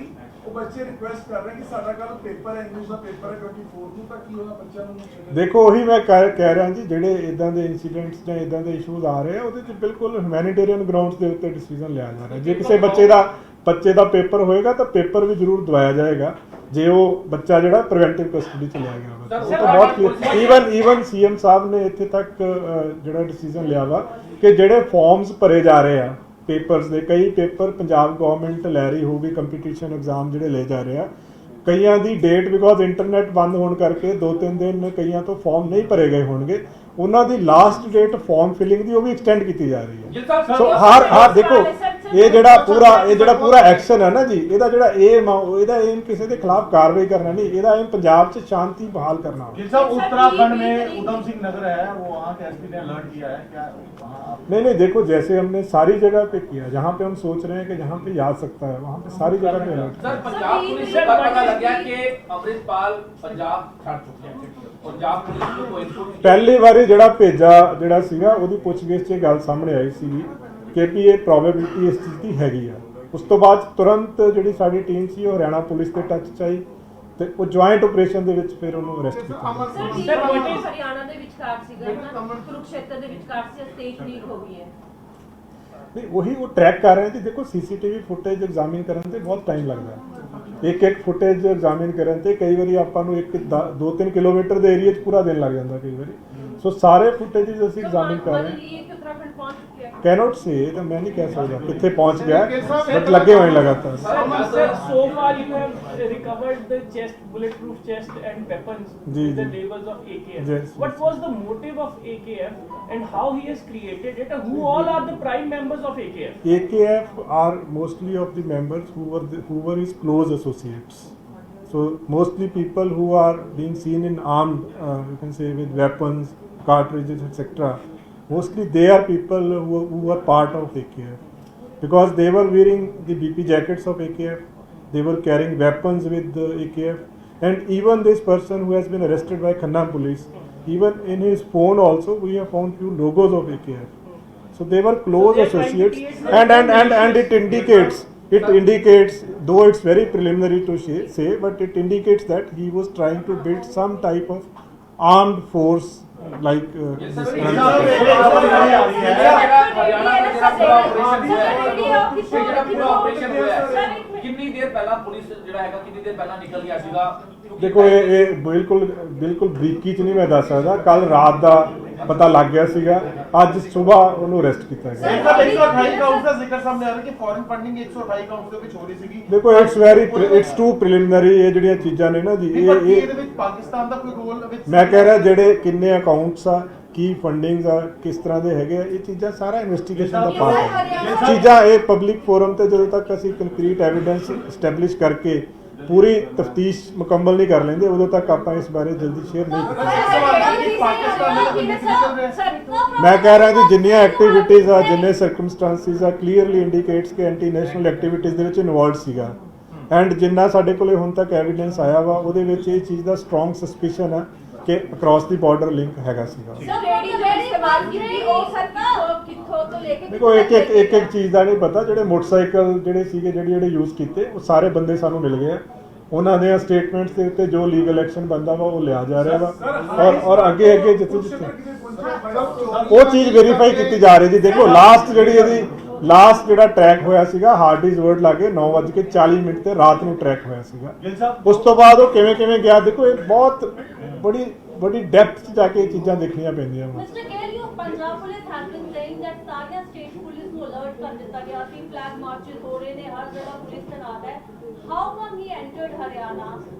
ਉਹ ਬੱਚੇ ਰਿਕੁਐਸਟ ਕਰ ਰਹੇ ਕਿ ਸਾਡਾ ਕੱਲ ਪੇਪਰ ਹੈ ਇੰਗਲਿਸ਼ ਦਾ ਪੇਪਰ ਹੈ 24 ਨੂੰ ਤਾਂ ਕੀ ਉਹਨਾਂ ਬੱਚਿਆਂ ਨੂੰ ਦੇਖੋ ਉਹੀ ਮੈਂ ਕਹਿ ਰਿਹਾ ਜੀ ਜਿਹੜੇ ਇਦਾਂ ਦੇ ਇਨਸੀਡੈਂਟਸ ਜਾਂ ਇਦਾਂ ਦੇ ਇਸ਼ੂਜ਼ ਆ ਰਹੇ ਆ ਉਹਦੇ 'ਚ ਬਿਲਕੁਲ ਹਿਊਮੈਨਿਟੇਰੀਅਨ ਗਰਾਊਂਡਸ ਦੇ ਉੱਤੇ ਡਿਸੀਜਨ ਲਿਆ ਜਾ ਰਿਹਾ ਜੇ ਕਿਸੇ ਬੱਚੇ ਦਾ ਪੇਪਰ ਹੋਏਗਾ ਤਾਂ ਪੇਪਰ ਵੀ ਜ਼ਰੂਰ ਦਵਾਇਆ ਜਾਏਗਾ ਜੇ ਉਹ ਬੱਚਾ ਜਿਹੜਾ ਪ੍ਰੀਵੈਂਟਿਵ ਕਸਟਡੀ ਚ ਲਿਆ ਗਿਆ ਵਾ ਉਹ ਤਾਂ ਬਹੁਤ ਈਵਨ ਸੀਐਮ ਸਾਹਿਬ ਨੇ ਇੱਥੇ ਤੱਕ ਜਿਹੜਾ ਡਿਸੀਜਨ ਲਿਆ ਵਾ ਕਿ ਜਿਹੜੇ ਫਾਰਮਸ ਭਰੇ ਜਾ ਰਹੇ ਆ ਪੇਪਰਸ ਦੇ ਕਈ ਪੇਪਰ ਪੰਜਾਬ ਗਵਰਨਮੈਂਟ ਲੈ ਰਹੀ ਹੋਊਗੀ ਕੰਪੀਟੀਸ਼ਨ ਐਗਜ਼ਾਮ ਜਿਹੜੇ ਲੈ ਜਾ ਰਹੇ ਆ ਕਈਆਂ ਦੀ ਡੇਟ ਬਿਕੋਜ਼ ਇੰਟਰਨੈਟ ਬੰਦ ਹੋਣ ਕਰਕੇ 2-3 ਦਿਨ ਕਈਆਂ ਤੋਂ ਫਾਰਮ ਨਹੀਂ ਭਰੇ ਗਏ ਹੋਣਗੇ ਉਹਨਾਂ ਦੀ ਲਾਸਟ ਡੇਟ ਫਾਰਮ ਫਿਲਿੰਗ ਦੀ ਉਹ ਵੀ ਐਕਸਟੈਂਡ ਕੀਤੀ ਜਾ ਰਹੀ ਹੈ ਸੋ ਹਰ ਦੇਖੋ ਇਹ ਜਿਹੜਾ ਪੂਰਾ ਐਕਸ਼ਨ ਹੈ ਨਾ ਜੀ ਇਹਦਾ ਏਮ ਕਿਸੇ ਦੇ ਖਿਲਾਫ ਕਾਰਵਾਈ ਕਰਨਾ नहीं ਇਹਦਾ ਏਮ ਪੰਜਾਬ 'ਚ शांति बहाल करना गिल साहब उत्तराखंड में उधम सिंह नगर है वो वहाँ के एसपी ने अलर्ट किया है क्या वहाँ नहीं देखो जैसे हमने सारी जगह पे किया जहाँ पे हम सोच रहे हैं कि जहाँ पे आ सकता है वहाँ पे सारी जगह पे अलर्ट सर पंजाब पुलिस से पता लग गया कि अमृतपाल पंजाब छड़ चुके हैं पंजाब पुलिस को कोई इनपुट ਪਹਿਲੀ ਵਾਰੀ ਜਿਹੜਾ ਭੇਜਾ ਜਿਹੜਾ ਸੀਗਾ ਉਹਦੀ ਪੁੱਛਗਿੱਛ 'ਚ ਗੱਲ ਸਾਹਮਣੇ ਆਈ ਸੀਗੀ ਕਿ ਵੀ ਇਹ ਪ੍ਰੋਬੇਬਿਲਿਟੀ ਇਸ ਚੀਜ਼ ਦੀ ਹੈਗੀ ਆ ਉਸ ਤੋਂ ਬਾਅਦ ਤੁਰੰਤ ਜਿਹੜੀ ਸਾਡੀ ਟੀਮ ਸੀ ਉਹ ਹਰਿਆਣਾ ਪੁਲਿਸ ਦੇ ਟੱਚ 'ਚ ਆਈ ਤੇ ਉਹ ਜੁਆਇੰਟ ਆਪਰੇਸ਼ਨ ਦੇ ਵਿੱਚ ਫਿਰ ਉਹਨੂੰ ਅਰੈਸਟ ਕੀਤਾ ਸਰ ਹਰਿਆਣਾ ਦੇ ਵਿਚਕਾਰ ਸੀਗਾ ਨਾ ਕੁਰੂਕਸ਼ੇਤਰ ਦੇ ਵਿਚਕਾਰ ਸੀ ਸਟੇਜ ਲੀਕ ਹੋ ਗਈ ਹੈ ਨਹੀਂ ਉਹੀ ਉਹ ਟਰੈਕ ਕਰ ਰਹੇ ਸੀ ਦੇਖੋ ਸੀਸੀਟੀਵੀ ਫੁਟੇਜ ਐਗਜ਼ਾਮਿਨ ਕਰਨ ਤੇ ਬਹੁਤ ਟਾਈਮ ਲੱਗਦਾ ਹੈ ਇੱਕ ਇੱਕ ਫੁਟੇਜ ਐਗਜ਼ਾਮਿਨ ਕਰਨ ਤੇ ਕਈ ਵਾਰੀ ਆਪਾਂ ਨੂੰ 2-3 ਕਿਲੋਮੀਟਰ ਦੇ ਏਰੀਆ 'ਚ ਪੂਰਾ ਦਿਨ ਲੱਗ ਜਾਂਦਾ ਕਈ ਵਾਰੀ। ਸੋ ਸਾਰੇ ਫੁਟੇजेस ਅਸੀਂ ਐਗਜ਼ਾਮਿਨ ਕਰ ਰਹੇ ਹਾਂ। ये कि उत्तराखंड पहुंच चुके हैं। कैनॉट से तो मैं नहीं कह सकता कितने पहुंच गया, बट लगे हुए हैं लगातार। Sir, so far you have recovered the chest, bulletproof chest and weapons ji, with the ji. labels of AKF. Yes, What was the motive of AKF and how he has created it? And who all are the prime members of AKF? AKF are mostly of the members who were his close associates. So mostly people who are being seen in armed, you can say with weapons, cartridges, etc. Mostly they are people who are part of AKF because they were wearing the BP jackets of AKF. They were carrying weapons with the AKF, and even this person who has been arrested by Khanna police, even in his phone also we have found few logos of AKF. So they were close So they are trying to associates, create and it indicates, though it's very preliminary to say, but it indicates that he was trying to build some type of armed force like this kind of- ਕਿੰਨੀ ਦੇਰ ਪਹਿਲਾਂ police ਜਿਹੜਾ ਹੈਗਾ ਕਿੰਨੀ ਦੇਰ ਪਹਿਲਾਂ ਨਿਕਲ ਗਿਆ ਸੀਗਾ? ਕਿਉਂਕਿ ਦੇਖੋ ਇਹ ਬਿਲਕੁਲ ਬਰੀਕੀ ਚ ਨਹੀਂ ਮੈਂ ਦੱਸ ਸਕਦਾ। ਕੱਲ ਰਾਤ ਦਾ ਪਤਾ ਲੱਗ ਗਿਆ ਸੀਗਾ, ਅੱਜ ਸਵੇਰ ਉਹਨੂੰ ਅਰੈਸਟ ਕੀਤਾ ਗਿਆ। 128 ਕਾਊਂਟ ਦਾ ਜ਼ਿਕਰ ਸਾਹਮਣੇ ਆ ਰਿਹਾ ਕਿ ਫੋਰਨ ਫੰਡਿੰਗ 128 ਕਾਊਂਟ ਦੇ ਵਿੱਚ ਹੋ ਰਹੀ ਸੀਗੀ। ਦੇਖੋ ਇਟਸ ਟੂ ਪ੍ਰੀਲਿਮਿਨਰੀ। ਇਹ ਜਿਹੜੀਆਂ ਚੀਜ਼ਾਂ ਨੇ ਨਾ ਜੀ ਪਰ ਕੀ ਇਹ ਇਹਦੇ ਵਿੱਚ ਪਾਕਿਸਤਾਨ ਦਾ ਕੋਈ ਰੋਲ ਵਿੱਚ ਮੈਂ ਕਹਿ ਰਿਹਾ ਜਿਹੜੇ ਕਿੰਨੇ ਅਕਾਊਂਟਸ ਆ, ਕੀ ਫੰਡਿੰਗਸ ਆ, ਕਿਸ ਤਰ੍ਹਾਂ ਦੇ ਹੈਗੇ ਆ, ਇਹ ਚੀਜ਼ਾਂ ਸਾਰਾ ਇਨਵੈਸਟੀਗੇਸ਼ਨ ਦਾ ਪਾਰਟ ਹੈ। ਚੀਜ਼ਾਂ ਇਹ ਪਬਲਿਕ ਫੋਰਮ ਤੇ ਜਦੋਂ ਤੱਕ ਅਸੀਂ ਕੰਕਰੀਟ ਐਵੀਡੈਂਸ ਐਸਟੈਬਲਿਸ਼ ਕਰਕੇ ਪੂਰੀ ਤਫਤੀਸ਼ ਮੁਕੰਮਲ ਨਹੀਂ ਕਰ ਲੈਂਦੇ ਉਦੋਂ ਤੱਕ ਆਪਾਂ ਇਸ ਬਾਰੇ ਜਲਦੀ ਸ਼ੇਅਰ ਨਹੀਂ ਕਰ ਸਕਦੇ। ਮੈਂ ਕਹਿ ਰਿਹਾ ਜੀ ਜਿੰਨੀਆਂ ਐਕਟੀਵਿਟੀਜ਼ ਆ, ਜਿੰਨੇ ਸਰਕਮਸਟੈਂਸਿਸ ਆ, ਕਲੀਅਰਲੀ ਇੰਡੀਕੇਟਸ ਕਿ ਐਂਟੀ ਨੈਸ਼ਨਲ ਐਕਟੀਵਿਟੀਜ਼ ਦੇ ਵਿੱਚ ਇਨਵੋਲਵਡ ਸੀਗਾ। ਐਂਡ ਜਿੰਨਾ ਸਾਡੇ ਕੋਲੇ ਹੁਣ ਤੱਕ ਐਵੀਡੈਂਸ ਆਇਆ ਵਾ ਉਹਦੇ ਵਿੱਚ ਇਹ ਚੀਜ਼ ਦਾ ਸਟਰੋਂਗ ਸਸਪੀਸ਼ਨ ਆ ਕਿ ਅਕ੍ਰੋਸ ਦੀ ਬਾਰਡਰ ਲਿੰਕ ਹੈਗਾ ਸੀਗਾ। ਦੇਖੋ ਇੱਕ ਚੀਜ਼ ਦਾ ਨਹੀਂ ਪਤਾ। ਜਿਹੜੇ ਮੋਟਰਸਾਈਕਲ ਜਿਹੜੇ ਸੀਗੇ ਜਿਹੜੇ ਯੂਜ਼ ਕੀਤੇ ਉਹ ਸਾਰੇ ਬੰਦੇ ਸਾਨੂੰ ਮਿਲ ਗਏ ਆ। ਉਹਨਾਂ ਦੇ ਸਟੇਟਮੈਂਟਸ ਦੇ ਉੱਤੇ ਜੋ ਲੀਗਲ ਐਕਸ਼ਨ ਬੰਦਾ ਵਾ ਉਹ ਲਿਆ ਜਾ ਰਿਹਾ ਵਾ ਔਰ ਅੱਗੇ ਜਿੱਥੇ ਉਹ ਚੀਜ਼ ਵੈਰੀਫਾਈ ਕੀਤੀ ਜਾ ਰਹੀ ਜੀ। ਦੇਖੋ ਲਾਸਟ ਜਿਹੜਾ ਟਰੈਕ ਹੋਇਆ ਸੀਗਾ ਹਾਰਡੀਜ਼ ਵਰਡ ਲਾਗੇ 9:40 ਤੇ ਰਾਤ ਨੂੰ ਟਰੈਕ ਹੋਇਆ ਸੀਗਾ। ਉਸ ਤੋਂ ਬਾਅਦ ਉਹ ਕਿਵੇਂ ਗਿਆ, ਦੇਖੋ ਇਹ ਬਹੁਤ ਬੜੀ ਡੈਪਥ 'ਚ ਜਾ ਕੇ ਇਹ ਚੀਜ਼ਾਂ ਦੇਖਣੀਆਂ ਪੈਂਦੀਆਂ ਵਾ। Mr. Gail, Punjab police has been saying that ਸਾਰੀਆਂ ਸਟੇਟ ਪੁਲਿਸ ਨੂੰ ਅਲਰਟ ਕਰ ਦਿੱਤਾ ਗਿਆ ਸੀ, ਫਲੈਗ ਮਾਰਚਸ ਹੋ ਰਹੇ ਨੇ, ਹਰ ਜਗ੍ਹਾ ਪੁਲਿਸ ਤੈਨਾਤ ਹੈ। How come he entered Haryana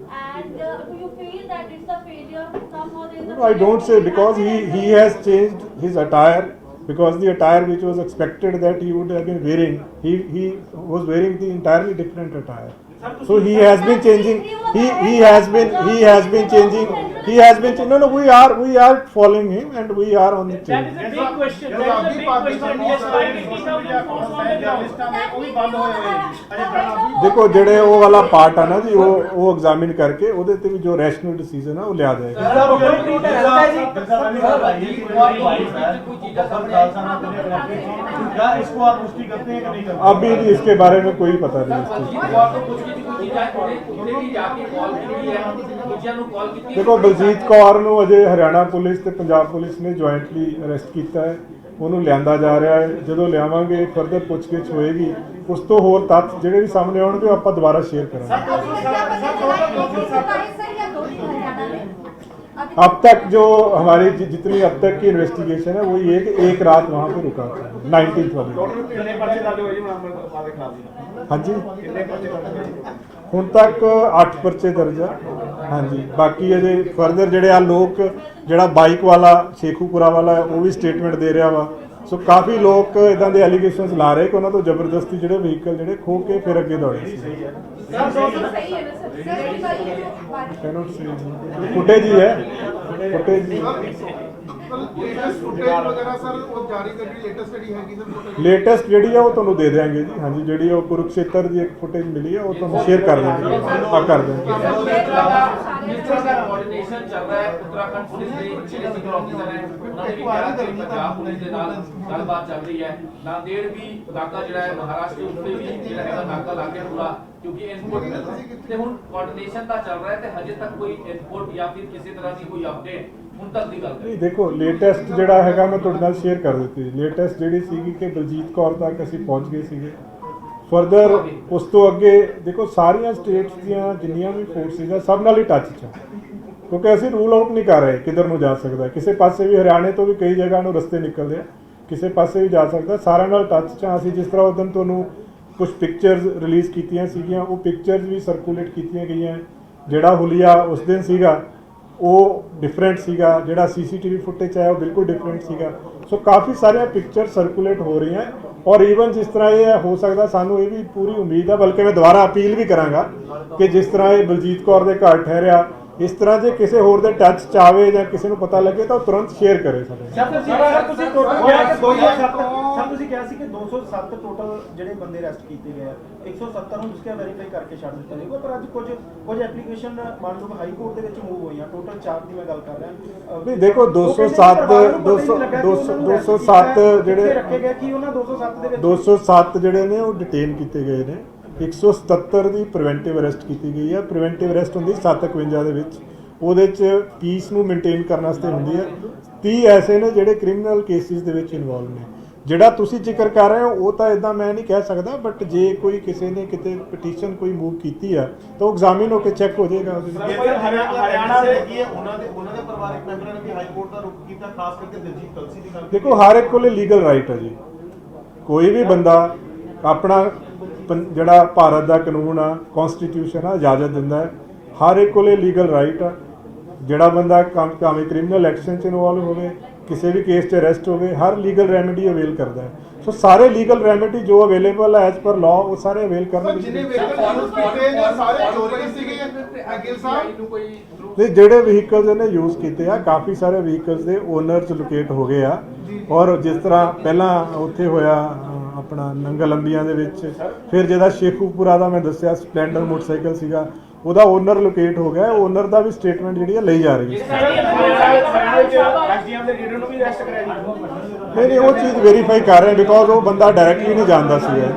and do you feel that it's a failure somehow there is a No, I don't say because he has changed his attire, because the attire which was expected that he would have been wearing, he was wearing the entirely different attire. So he has been changing. He has been changing. No, we are following him and we are on the That change. is a big question. That is a big question. He has 580,000 force on the ground. ਉਹ ਵੀ ਬੰਦ ਹੋਏ ਹੋਏ ਨੇ ਅਜੇ ਤੱਕ। ਦੇਖੋ ਜਿਹੜੇ ਉਹ ਵਾਲਾ ਪਾਰਟ ਆ ਨਾ ਜੀ ਉਹ ਐਗਜ਼ਾਮਿਨ ਕਰਕੇ ਉਹਦੇ ਤੇ ਵੀ ਜੋ ਰੈਸ਼ਨਲ ਡਿਸੀਜਨ ਆ ਉਹ ਲਿਆ ਜਾਏਗਾ। इसको आप पुष्टि करते हैं कि नहीं करते? अभी भी इसके बारे में कोई पता नहीं इस चीज़ देखो ਦੇਖੋ ਬਲਜੀਤ ਕੌਰ ਨੂੰ ਅਜੇ ਹਰਿਆਣਾ ਪੁਲਿਸ ਤੇ ਪੰਜਾਬ ਪੁਲਿਸ ਨੇ ਜੁਆਇੰਟਲੀ ਅਰੈਸਟ ਕੀਤਾ ਹੈ। ਉਹਨੂੰ ਲਿਆਂਦਾ ਜਾ ਰਿਹਾ ਹੈ। ਜਦੋਂ ਲਿਆਵਾਂਗੇ ਫਰਦਰ ਪੁੱਛਗਿੱਛ ਹੋਏਗੀ। ਉਸ ਤੋਂ ਹੋਰ ਤੱਥ ਜਿਹੜੇ ਵੀ ਸਾਹਮਣੇ ਆਉਣਗੇ ਉਹ ਆਪਾਂ ਦੁਬਾਰਾ ਸ਼ੇਅਰ ਕਰਾਂਗੇ। अब तक जो हमारी जितनी अब तक की इन्वेस्टिगेशन है वो ये कि एक रात वहाँ पे रुका था 19th वाली। हाँ जी ਹੁਣ ਤੱਕ 8 ਪਰਚੇ ਦਰਜ ਆ। ਹਾਂਜੀ ਬਾਕੀ ਅਜੇ ਫਰਦਰ ਜਿਹੜੇ ਆ ਲੋਕ ਜਿਹੜਾ ਬਾਈਕ ਵਾਲਾ ਸ਼ੇਖੂਪੁਰਾ ਵਾਲਾ ਉਹ ਵੀ ਸਟੇਟਮੈਂਟ ਦੇ ਰਿਹਾ ਵਾ। ਸੋ ਕਾਫੀ ਲੋਕ ਇਦਾਂ ਦੇ ਐਲੀਗੇਸ਼ਨਸ ਲਾ ਰਹੇ ਕਿ ਉਹਨਾਂ ਤੋਂ ਜ਼ਬਰਦਸਤੀ ਜਿਹੜੇ ਵਹੀਕਲ ਜਿਹੜੇ ਖੋ ਕੇ ਫਿਰ ਅੱਗੇ ਦੌੜੇ ਸੀ। कैनॉट से फुटेज ही है फुटेज वगैरह सर वो जारी करनी लेटेस्ट ਜਿਹੜੀ ਹੈਗੀ ਸਰ ਲੇਟੈਸਟ ਜਿਹੜੀ ਆ ਉਹ ਤੁਹਾਨੂੰ ਦੇ ਦੇਵਾਂਗੇ ਜੀ। ਹਾਂਜੀ ਜਿਹੜੀ ਉਹ ਕੁਰੂਕਸ਼ੇਤਰ ਦੀ ਇੱਕ ਫੁਟੇਜ ਮਿਲੀ ਆ ਉਹ ਤੁਹਾਨੂੰ ਸ਼ੇਅਰ ਕਰ ਦੇਵਾਂਗੇ। ਆ ਕਰ ਦੇਵਾਂਗੇ। जिस तरह का कोऑर्डिनेशन चल रहा है उत्तराखंड पुलिस के ਜਿਹੜੇ ਸੀਨੀਅਰ ਆਫੀਸਰ ਹੈ ਉਹਨਾਂ ਨੇ ਵੀ ਕਿਹਾ ਕਿ ਪੰਜਾਬ ਪੁਲਿਸ ਦੇ ਨਾਲ ਗੱਲਬਾਤ ਚੱਲ ਰਹੀ ਹੈ। ਨਾਂਦੇੜ ਵੀ ਨਾਕਾ ਜਿਹੜਾ ਹੈ ਮਹਾਰਾਸ਼ਟਰ ਉੱਤੇ ਵੀ ਜਿਹੜਾ ਹੈਗਾ ਨਾਕਾ ਲੱਗ ਗਿਆ ਪੂਰਾ ਕਿਉਂਕਿ ਇਨਪੁਟ ਤੇ ਹੁਣ ਕੋਆਰਡੀਨੇਸ਼ਨ ਤਾਂ ਚੱਲ ਰਿਹਾ ਹੈ ਤੇ ਹਜੇ ਤੱਕ ਕੋਈ ਇਨਪੁਟ ਜਾਂ ਫਿਰ ਕਿਸੇ ਤਰ੍ਹਾਂ ਦੀ ਕੋਈ ਅਪਡੇਟ ਹੁਣ ਤੱਕ ਦੀ ਗੱਲ ਨਹੀਂ ਦੇਖੋ ਲੇਟੈਸਟ ਜਿਹੜਾ ਹੈਗਾ ਮੈਂ ਤੁਹਾਡੇ ਨਾਲ ਸ਼ੇਅਰ ਕਰ ਦਿੱਤੀ। ਲੇਟੈਸਟ ਜਿਹੜੀ ਸੀਗੀ ਕਿ ਬਲਜੀਤ ਕੌਰ ਤੱਕ ਅਸੀਂ ਪਹੁੰਚ ਗਏ ਸੀਗੇ। ਫਰਦਰ ਉਸ ਤੋਂ ਅੱਗੇ ਦੇਖੋ ਸਾਰੀਆਂ ਸਟੇਟਸ ਦੀਆਂ ਜਿੰਨੀਆਂ ਵੀ ਫੋਰਸਿਸ ਆ ਸਭ ਨਾਲ ਹੀ ਟੱਚ 'ਚ ਆ, ਕਿਉਂਕਿ ਅਸੀਂ ਰੂਲ ਆਊਟ ਨਹੀਂ ਕਰ ਰਹੇ ਕਿੱਧਰ ਨੂੰ ਜਾ ਸਕਦਾ। ਕਿਸੇ ਪਾਸੇ ਵੀ ਹਰਿਆਣੇ ਤੋਂ ਵੀ ਕਈ ਜਗ੍ਹਾ ਨੂੰ ਰਸਤੇ ਨਿਕਲਦੇ ਆ, ਕਿਸੇ ਪਾਸੇ ਵੀ ਜਾ ਸਕਦਾ, ਸਾਰਿਆਂ ਨਾਲ ਟੱਚ 'ਚ ਆ ਅਸੀਂ। ਜਿਸ ਤਰ੍ਹਾਂ ਉਸ ਦਿਨ ਤੁਹਾਨੂੰ ਕੁਝ ਪਿਕਚਰਸ ਰਿਲੀਜ਼ ਕੀਤੀਆਂ ਸੀਗੀਆਂ, ਉਹ ਪਿਕਚਰਸ ਵੀ ਸਰਕੂਲੇਟ ਕੀਤੀਆਂ ਗਈਆਂ। ਜਿਹੜਾ ਹੁਲੀਆ ਉਸ ਦਿਨ ਸੀਗਾ ਉਹ ਡਿਫਰੈਂਟ ਸੀਗਾ, ਜਿਹੜਾ ਸੀਸੀਟੀਵੀ ਫੁਟੇਜ ਆਇਆ ਉਹ ਬਿਲਕੁਲ ਡਿਫਰੈਂਟ ਸੀਗਾ। ਸੋ ਕਾਫੀ ਸਾਰੀਆਂ ਪਿਕਚਰ ਸਰਕੂਲੇਟ ਹੋ ਰਹੀਆਂ ਔਰ ਈਵਨ ਜਿਸ ਤਰ੍ਹਾਂ ਇਹ ਹੋ ਸਕਦਾ, ਸਾਨੂੰ ਇਹ ਵੀ ਪੂਰੀ ਉਮੀਦ ਹੈ, ਬਲਕਿ ਮੈਂ ਦੁਬਾਰਾ ਅਪੀਲ ਵੀ ਕਰਾਂਗਾ ਕਿ ਜਿਸ ਤਰ੍ਹਾਂ ਇਹ ਬਲਜੀਤ ਕੌਰ ਦੇ ਘਰ ਠਹਿਰਿਆ, ਇਸ ਤਰ੍ਹਾਂ ਜੇ ਕਿਸੇ ਹੋਰ ਦੇ ਟੱਚ 'ਚ ਆਵੇ ਜਾਂ ਕਿਸੇ ਨੂੰ ਪਤਾ ਲੱਗੇ ਤਾਂ ਉਹ ਤੁਰੰਤ ਸ਼ੇਅਰ ਕਰੇ ਸਾਡੇ ਨਾਲ। ਤੁਸੀਂ ਟੋਟਲ ਕਿਹਾ ਕਿ 207 ਸਰ ਤੁਸੀਂ ਕਿਹਾ ਸੀ ਕਿ 207 ਟੋਟਲ ਜਿਹੜੇ ਬੰਦੇ ਅਰੈਸਟ ਕੀਤੇ ਗਏ ਆ, 170 ਨੂੰ ਤੁਸੀਂ ਵੈਰੀਫਾਈ ਕਰਕੇ ਛੱਡ ਦਿੱਤਾ ਜਾਊਗਾ, ਪਰ ਅੱਜ ਕੁਝ ਐਪਲੀਕੇਸ਼ਨ ਮੰਨ ਲਓ ਹਾਈ ਕੋਰਟ ਦੇ ਵਿੱਚ ਮੂਵ ਹੋਈਆਂ, ਟੋਟਲ 4 ਦੀ ਮੈਂ ਗੱਲ ਕਰ ਰਿਹਾ। ਨਹੀਂ ਦੇਖੋ 207 ਜਿਹੜੇ ਰੱਖੇ ਗਏ ਕਿ ਉਹਨਾਂ 207 ਦੇ ਵਿੱਚ 207 ਜਿਹੜੇ ਨੇ ਉਹ ਡਿਟੇਨ ਕੀਤੇ ਗਏ ਨੇ। 177 ਦੀ ਪ੍ਰੀਵੈਂਟਿਵ ਅਰੈਸਟ ਕੀਤੀ ਗਈ ਹੈ। ਪ੍ਰੀਵੈਂਟਿਵ ਅਰੈਸਟ ਹੁੰਦੀ 751 ਦੇ ਵਿੱਚ, ਉਹਦੇ 'ਚ ਪੀਸ ਨੂੰ ਮੇਨਟੇਨ ਕਰਨ ਵਾਸਤੇ ਹੁੰਦੀ ਹੈ। 30 ਐਸੇ ਨੇ ਜਿਹੜੇ ਕ੍ਰਿਮੀਨਲ ਕੇਸਿਸ ਦੇ ਵਿੱਚ ਇਨਵੋਲਵ ਨੇ। ਜਿਹੜਾ ਤੁਸੀਂ ਜ਼ਿਕਰ ਕਰ ਰਹੇ ਹੋ ਉਹ ਤਾਂ ਇਦਾਂ ਮੈਂ ਨਹੀਂ ਕਹਿ ਸਕਦਾ, ਬਟ ਜੇ ਕੋਈ ਕਿਸੇ ਨੇ ਕਿਤੇ ਪਟੀਸ਼ਨ ਕੋਈ ਮੂਵ ਕੀਤੀ ਆ ਤਾਂ ਉਹ ਐਗਜ਼ਾਮਿਨ ਹੋ ਕੇ ਚੈੱਕ ਹੋ ਜਾਏਗਾ ਉਹਦੇ ਵਿੱਚ। ਹਰਿਆਣਾ ਦੇ ਕੀ ਹੈ ਉਹਨਾਂ ਦੇ ਪਰਿਵਾਰਕ ਮੈਂਬਰਾਂ ਨੇ ਵੀ ਹਾਈ ਕੋਰਟ ਦਾ ਰੁਖ ਕੀਤਾ, ਖਾਸ ਕਰਕੇ ਦਿਲਜੀਤ ਕਲਸੀ ਦੀ ਗੱਲ। ਦੇਖੋ ਹਰ ਇੱਕ ਕੋਲੇ ਲੀਗਲ ਰਾਈਟ ਹੈ ਜੀ, ਕੋਈ ਵੀ ਬੰਦਾ ਆਪਣਾ ਜਿਹੜਾ ਭਾਰਤ ਦਾ ਕਾਨੂੰਨ ਆ, ਕਨਸਟੀਟਿਊਸ਼ਨ ਆ, ਇਜਾਜ਼ਤ ਦਿੰਦਾ ਹੈ। ਹਰ ਇੱਕ ਕੋਲੇ ਲੀਗਲ ਰਾਈਟ ਆ। ਜਿਹੜਾ ਬੰਦਾ ਭਾਵੇਂ ਕ੍ਰਿਮੀਨਲ ਐਕਸ਼ਨ 'ਚ ਇਨਵੋਲਵ ਹੋਵੇ, ਕਿਸੇ ਵੀ ਕੇਸ 'ਚ ਅਰੈਸਟ ਹੋਵੇ, ਹਰ ਲੀਗਲ ਰੈਮੇਡੀ ਅਵੇਲ ਕਰਦਾ ਹੈ। ਸੋ ਸਾਰੇ ਲੀਗਲ ਰੈਮੇਡੀ ਜੋ ਅਵੇਲੇਬਲ ਹੈ ਐਜ਼ ਪਰ ਲਾਅ ਉਹ ਸਾਰੇ ਅਵੇਲ ਕਰਨਗੇ। ਜਿਹਨੇ ਵਹੀਕਲ ਯੂਜ਼ ਕੀਤੇ ਨੇ ਸਾਰੇ ਚੋਰੀ ਸੀਗੇ ਅਗਿਲ ਸਾਹਿਬ ਨੂੰ ਕੋਈ ਨਹੀਂ, ਜਿਹੜੇ ਵਹੀਕਲਸ ਇਹਨੇ ਯੂਜ਼ ਕੀਤੇ ਆ, ਕਾਫੀ ਸਾਰੇ ਵਹੀਕਲਸ ਦੇ ਓਨਰਸ ਲੋਕੇਟ ਹੋ ਗਏ ਆ। ਔਰ ਜਿਸ ਤਰ੍ਹਾਂ ਪਹਿਲਾਂ ਉੱਥੇ ਹੋਇਆ ਆਪਣਾ ਨੰਗਲ ਅੰਬੀਆਂ ਦੇ ਵਿੱਚ, ਫਿਰ ਜਿਹਦਾ ਸ਼ੇਖੂਪੁਰਾ ਦਾ ਮੈਂ ਦੱਸਿਆ ਸਪਲੈਂਡਰ ਮੋਟਰਸਾਈਕਲ ਸੀਗਾ, ਉਹਦਾ ਓਨਰ ਲੋਕੇਟ ਹੋ ਗਿਆ। ਓਨਰ ਦਾ ਵੀ ਸਟੇਟਮੈਂਟ ਜਿਹੜੀ ਹੈ ਲਈ ਜਾ ਰਹੀ ਹੈ। ਐਸਡੀਐਮ ਦੇ ਲੀਡਰ ਨੂੰ ਵੀ ਅਰੈਸਟ ਕਰਿਆ ਜੀ। ਨਹੀਂ ਉਹ ਚੀਜ਼ ਵੈਰੀਫਾਈ ਕਰ ਰਹੇ ਬਿਕੋਜ਼ ਉਹ ਬੰਦਾ ਡਾਇਰੈਕਟਲੀ ਨਹੀਂ ਜਾਣਦਾ ਸੀਗਾ।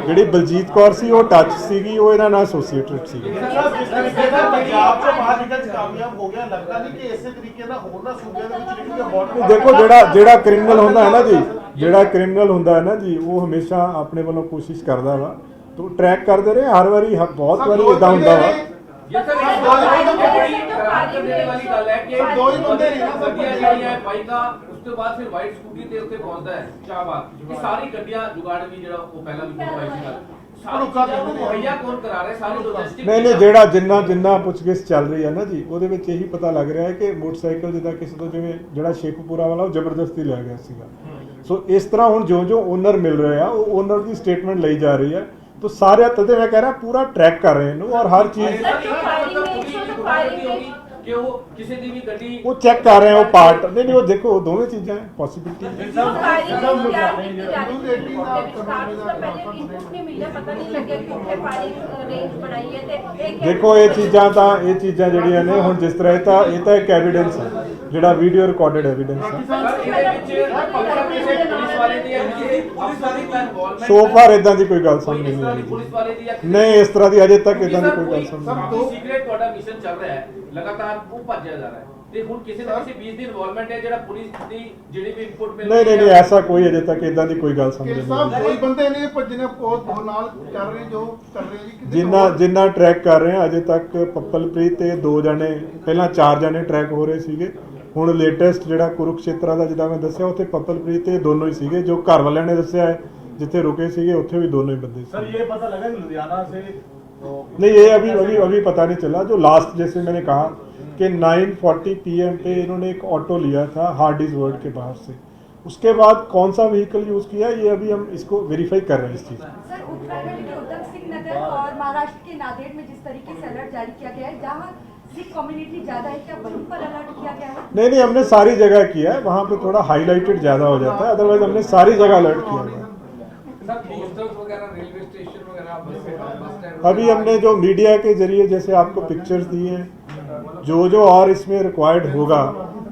ਜਿਹੜੀ ਬਲਜੀਤ ਕੌਰ ਸੀ ਉਹ ਟੱਚ ਸੀਗੀ, ਉਹ ਇਹਨਾਂ ਨਾਲ ਐਸੋਸੀਏਟਡ ਸੀ। ਜਿਸ ਤਰੀਕੇ ਨਾਲ ਪੰਜਾਬ ਤੋਂ ਬਾਹਰ ਨਿਕਲ ਕਾਮਯਾਬ ਹੋ ਗਿਆ, ਲੱਗਦਾ ਨਹੀਂ ਕਿ ਇਸੇ ਤਰੀਕੇ ਨਾਲ ਹੋਰ ਨਾ ਸੂਬਿਆਂ ਦੇ ਵਿੱਚ ਜਿਹੜੀਆਂ ਬੋਰਡਰ ਦੇਖੋ ਜਿਹੜਾ ਕ੍ਰਿਮੀਨਲ ਹੁੰਦਾ ਹੈ ਨਾ ਜੀ, ਜਿਹੜਾ ਕ੍ਰਿਮੀਨਲ ਹੁੰਦਾ ਹੈ ਨਾ ਜੀ, ਉਹ ਹਮੇਸ਼ਾ ਆਪਣੇ ਵੱਲੋਂ ਕੋਸ਼ਿਸ਼ ਕਰਦਾ ਵਾ ਤੋਂ ਟਰੈਕ ਕਰਦੇ ਰਹੇ। ਹਰ ਵਾਰੀ ਬਹੁਤ ਵਾਰੀ ਇਦਾਂ ਹੁੰਦਾ ਵਾ। ये सर एक बड़ी हैरान करने वाली गल है कि दो ही बंदे नहीं ना, सब गड्डियां ਜਿਹੜੀਆਂ ਬਾਈਕਾਂ, ਉਸ ਤੋਂ ਬਾਅਦ ਫਿਰ ਵਾਈਟ ਸਕੂਟੀ ਤੇ ਉੱਤੇ ਪਹੁੰਚਦਾ ਹੈ ਸ਼ਾਹਬਾਦ। ਇਹ ਸਾਰੀ ਗੱਡੀਆਂ ਜੁਗਾੜ ਵੀ ਜਿਹੜਾ ਉਹ ਪਹਿਲਾਂ ਵੀ ਕਰਵਾਈ ਸੀ ਗੱਲ, ਸਾਰੀ ਚੀਜ਼ਾਂ ਨੂੰ ਮੁਹੱਈਆ ਕੌਣ ਕਰਾ ਰਿਹਾ, ਸਾਰੀ ਲੋਜਿਸਟਿਕ ਨਹੀਂ ਜਿੰਨਾ ਪੁੱਛਗਿੱਛ ਚੱਲ ਰਹੀ ਹੈ ਨਾ ਜੀ, ਉਹਦੇ ਵਿੱਚ ਇਹੀ ਪਤਾ ਲੱਗ ਰਿਹਾ ਹੈ ਕਿ ਮੋਟਰਸਾਈਕਲ ਜਿੱਦਾਂ ਕਿਸੇ ਤੋਂ ਜਿਵੇਂ ਜਿਹੜਾ ਸ਼ੇਖੂਪੁਰਾ ਵਾਲਾ ਉਹ ਜ਼ਬਰਦਸਤੀ ਲਿਆ ਗਿਆ ਸੀਗਾ। ਸੋ ਇਸ ਤਰ੍ਹਾਂ ਹੁਣ ਜੋ ਓਨਰ ਮਿਲ ਰਹੇ ਆ ਉਹ ਓਨਰ ਦੀ ਸਟੇਟਮੈਂਟ ਲਈ ਜਾ ਰਹੀ ਹੈ। तो सारे तदे मैं कह रहा पूरा ट्रैक कर रहे हैं और हर चीज कि वो किसी दी भी गड्डी वो चेक कर रहे हैं, वो पार्ट नहीं वो देखो दोनों चीजें हैं पॉसिबिलिटी। देखो ये चीज़ां ਜਿਹੜੀਆਂ ਨੇ ਹੁਣ ਜਿਸ ਤਰ੍ਹਾਂ ਇਹ ਤਾਂ ਇੱਕ ਐਵੀਡੈਂਸ ਹੈ, ਜਿਹੜਾ video recorded evidence so far ਇਦਾਂ ਦੀ ਕੋਈ ਗੱਲ ਸਾਹਮਣੇ ਨਹੀਂ ਆਈ। ਨਹੀਂ ਇਸ ਤਰ੍ਹਾਂ ਦੀ ਅਜੇ ਤੱਕ ਇਦਾਂ ਦੀ ਕੋਈ ਗੱਲ ਸਾਹਮਣੇ ਨਹੀਂ ਆਈ। ਸੀਕ੍ਰੇਟ ਤੁਹਾਡਾ ਮਿਸ਼ਨ ਚੱਲ ਰਿਹਾ ਹੈ, ਲਗਾਤਾਰ ਉਹ ਭੱਜਿਆ ਜਾ ਰਿਹਾ ਹੈ ਤੇ ਹੁਣ ਕਿਸੇ ਨਾ ਕਿਸੇ ਬੀਚ ਦੀ ਇਨਵੋਲਵਮੈਂਟ ਹੈ ਜਿਹੜਾ ਪੁਲਿਸ ਦੀ ਜਿਹੜੀ ਵੀ ਇਨਪੁਟ ਮਿਲ ਨਹੀਂ ਐਸਾ ਕੋਈ ਅਜੇ ਤੱਕ ਇਦਾਂ ਦੀ ਕੋਈ ਗੱਲ ਸਾਹਮਣੇ ਨਹੀਂ ਆਈ। ਕੋਈ ਬੰਦੇ ਨੇ ਭੱਜਣੇ ਬਹੁਤ ਨਾਲ ਕਰ ਰਹੇ ਜੋ ਕਰ ਰਹੇ ਜੀ ਜਿੰਨਾ ਟਰੈਕ ਕਰ ਰਹੇ ਆ ਅਜੇ ਤੱਕ ਪੱਪਲਪ੍ਰੀਤ ਤੇ 2 ਜਣੇ, ਪਹਿਲਾਂ 4 ਜਣੇ ਟਰੈਕ ਹੋ ਰਹੇ ਸੀਗੇ। ਹੁਣ ਲੇਟੈਸਟ ਜਿਹੜਾ ਕੁਰੂਕਸ਼ੇਤਰਾ ਦਾ ਜਿੱਦਾਂ ਮੈਂ ਦੱਸਿਆ ਉੱਥੇ ਪੱਪਲਪ੍ਰੀਤ ਤੇ ਦੋਨੋਂ ਹੀ ਸੀਗੇ। ਜੋ ਘਰ ਵਾਲਿਆਂ ਨੇ ਦੱਸਿਆ ਹੈ ਜਿੱਥੇ ਰੁਕੇ ਸੀਗੇ ਉੱਥੇ ਵੀ ਦੋनों ही बंदे। सर ये पता लगा कि लुधियाना से नहीं ये अभी पता नहीं चला। जो लास्ट जैसे मैंने कहा कि 9:40 PM पे इन्होंने एक ऑटो लिया था हार्डीज वर्ल्ड के बाहर से, उसके बाद कौन सा व्हीकल यूज किया ये अभी हम इसको वेरीफाई कर रहे हैं इस चीज़। सर उत्तराखंड के उधम सिंह नगर और महाराष्ट्र के नांदेड़ में जिस तरीके से अलर्ट जारी किया गया है, जहाँ सिख कम्युनिटी ज्यादा है, क्या वहीं पर अलर्ट किया गया है? नहीं हमने सारी जगह किया है, वहाँ पे थोड़ा हाईलाइटेड ज़्यादा हो जाता है, अदरवाइज हमने सारी जगह अलर्ट किया है। रेलवे स्टेशन वगैरह अभी हमने जो मीडिया के जरिए जैसे आपको पिक्चर्स दिए हैं, जो और इसमें रिक्वायर्ड होगा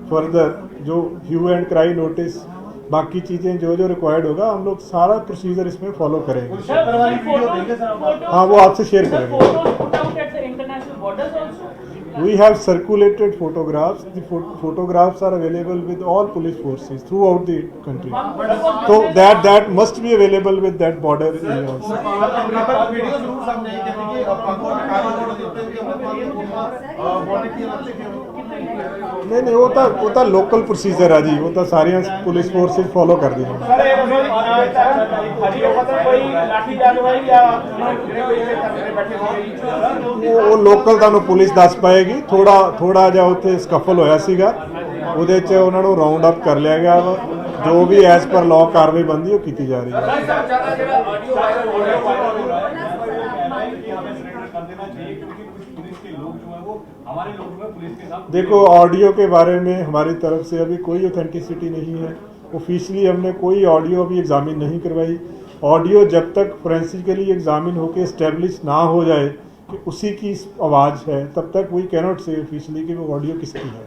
फर्दर, जो ह्यू एंड क्राई नोटिस बाकी चीज़ें जो रिक्वायर्ड होगा हम लोग सारा प्रोसीजर इसमें फॉलो करेंगे। हाँ वो आपसे शेयर करेंगे। We have circulated photographs. The photographs are available with all police forces throughout the country. So that must be available with that border area also. Video ਜ਼ਰੂਰ ਸਾਹਮਣੇ ਆਈ ਕਹਿੰਦੇ ਕਿ ਆਪਾਂ ਕੋਲ ਕਾਗਜ਼ ਦੇ ਉੱਤੇ ਵੀ ਆਪਾਂ ਵੋਲੰਟੀਅਰ ਲਿਖੇ ਹੋਏ ਨਹੀਂ ਉਹ ਤਾਂ ਲੋਕਲ ਪ੍ਰੋਸੀਜਰ ਆ ਜੀ, ਉਹ ਤਾਂ ਸਾਰੀਆਂ ਪੁਲਿਸ ਫੋਰਸਿਸ ਫੋਲੋ ਕਰਦੀਆਂ ਨੇ। ਸਰ ਇਹ ਹਜੀ ਮਤਲਬ ਕੋਈ ਲਾਠੀ ਚਾਰਜ ਹੋਈ ਜਾਂ ਕੋਈ ਬੈਠੇ ਹੋਏ ਉਹ ਲੋਕਲ ਤੁਹਾਨੂੰ ਪੁਲਿਸ ਦੱਸ ਪਾਏਗੀ। ਥੋੜਾ ਜਿਹਾ ਉੱਥੇ ਸਕਫਲ ਹੋਇਆ ਸੀਗਾ, ਉਹਦੇ 'ਚ ਉਹਨਾਂ ਨੂੰ ਰਾਉਂਡ ਅਪ ਕਰ ਲਿਆ ਗਿਆ ਵਾ। ਜੋ ਵੀ ਐਜ਼ ਪਰ ਲਾਅ ਕਾਰਵਾਈ ਬਣਦੀ ਉਹ ਕੀਤੀ ਜਾ ਰਹੀ ਹੈ। ਜਿਹੜਾ ਆਡੀਓ ਵਾਇਰਲ ਹੋ ਰਿਹਾ देखो ऑडियो के बारे में हमारी तरफ से अभी कोई ऑथेंटिसिटी नहीं है। ऑफिशियली हमने कोई ऑडियो अभी एग्जामिन नहीं करवाई। ऑडियो जब तक फोरेंसिकली एग्जामिन होकर इस्टेब्लिश ना हो जाए कि उसी की आवाज़ है, तब तक वी कैनॉट से ऑफिशियली कि वो ऑडियो किसकी है।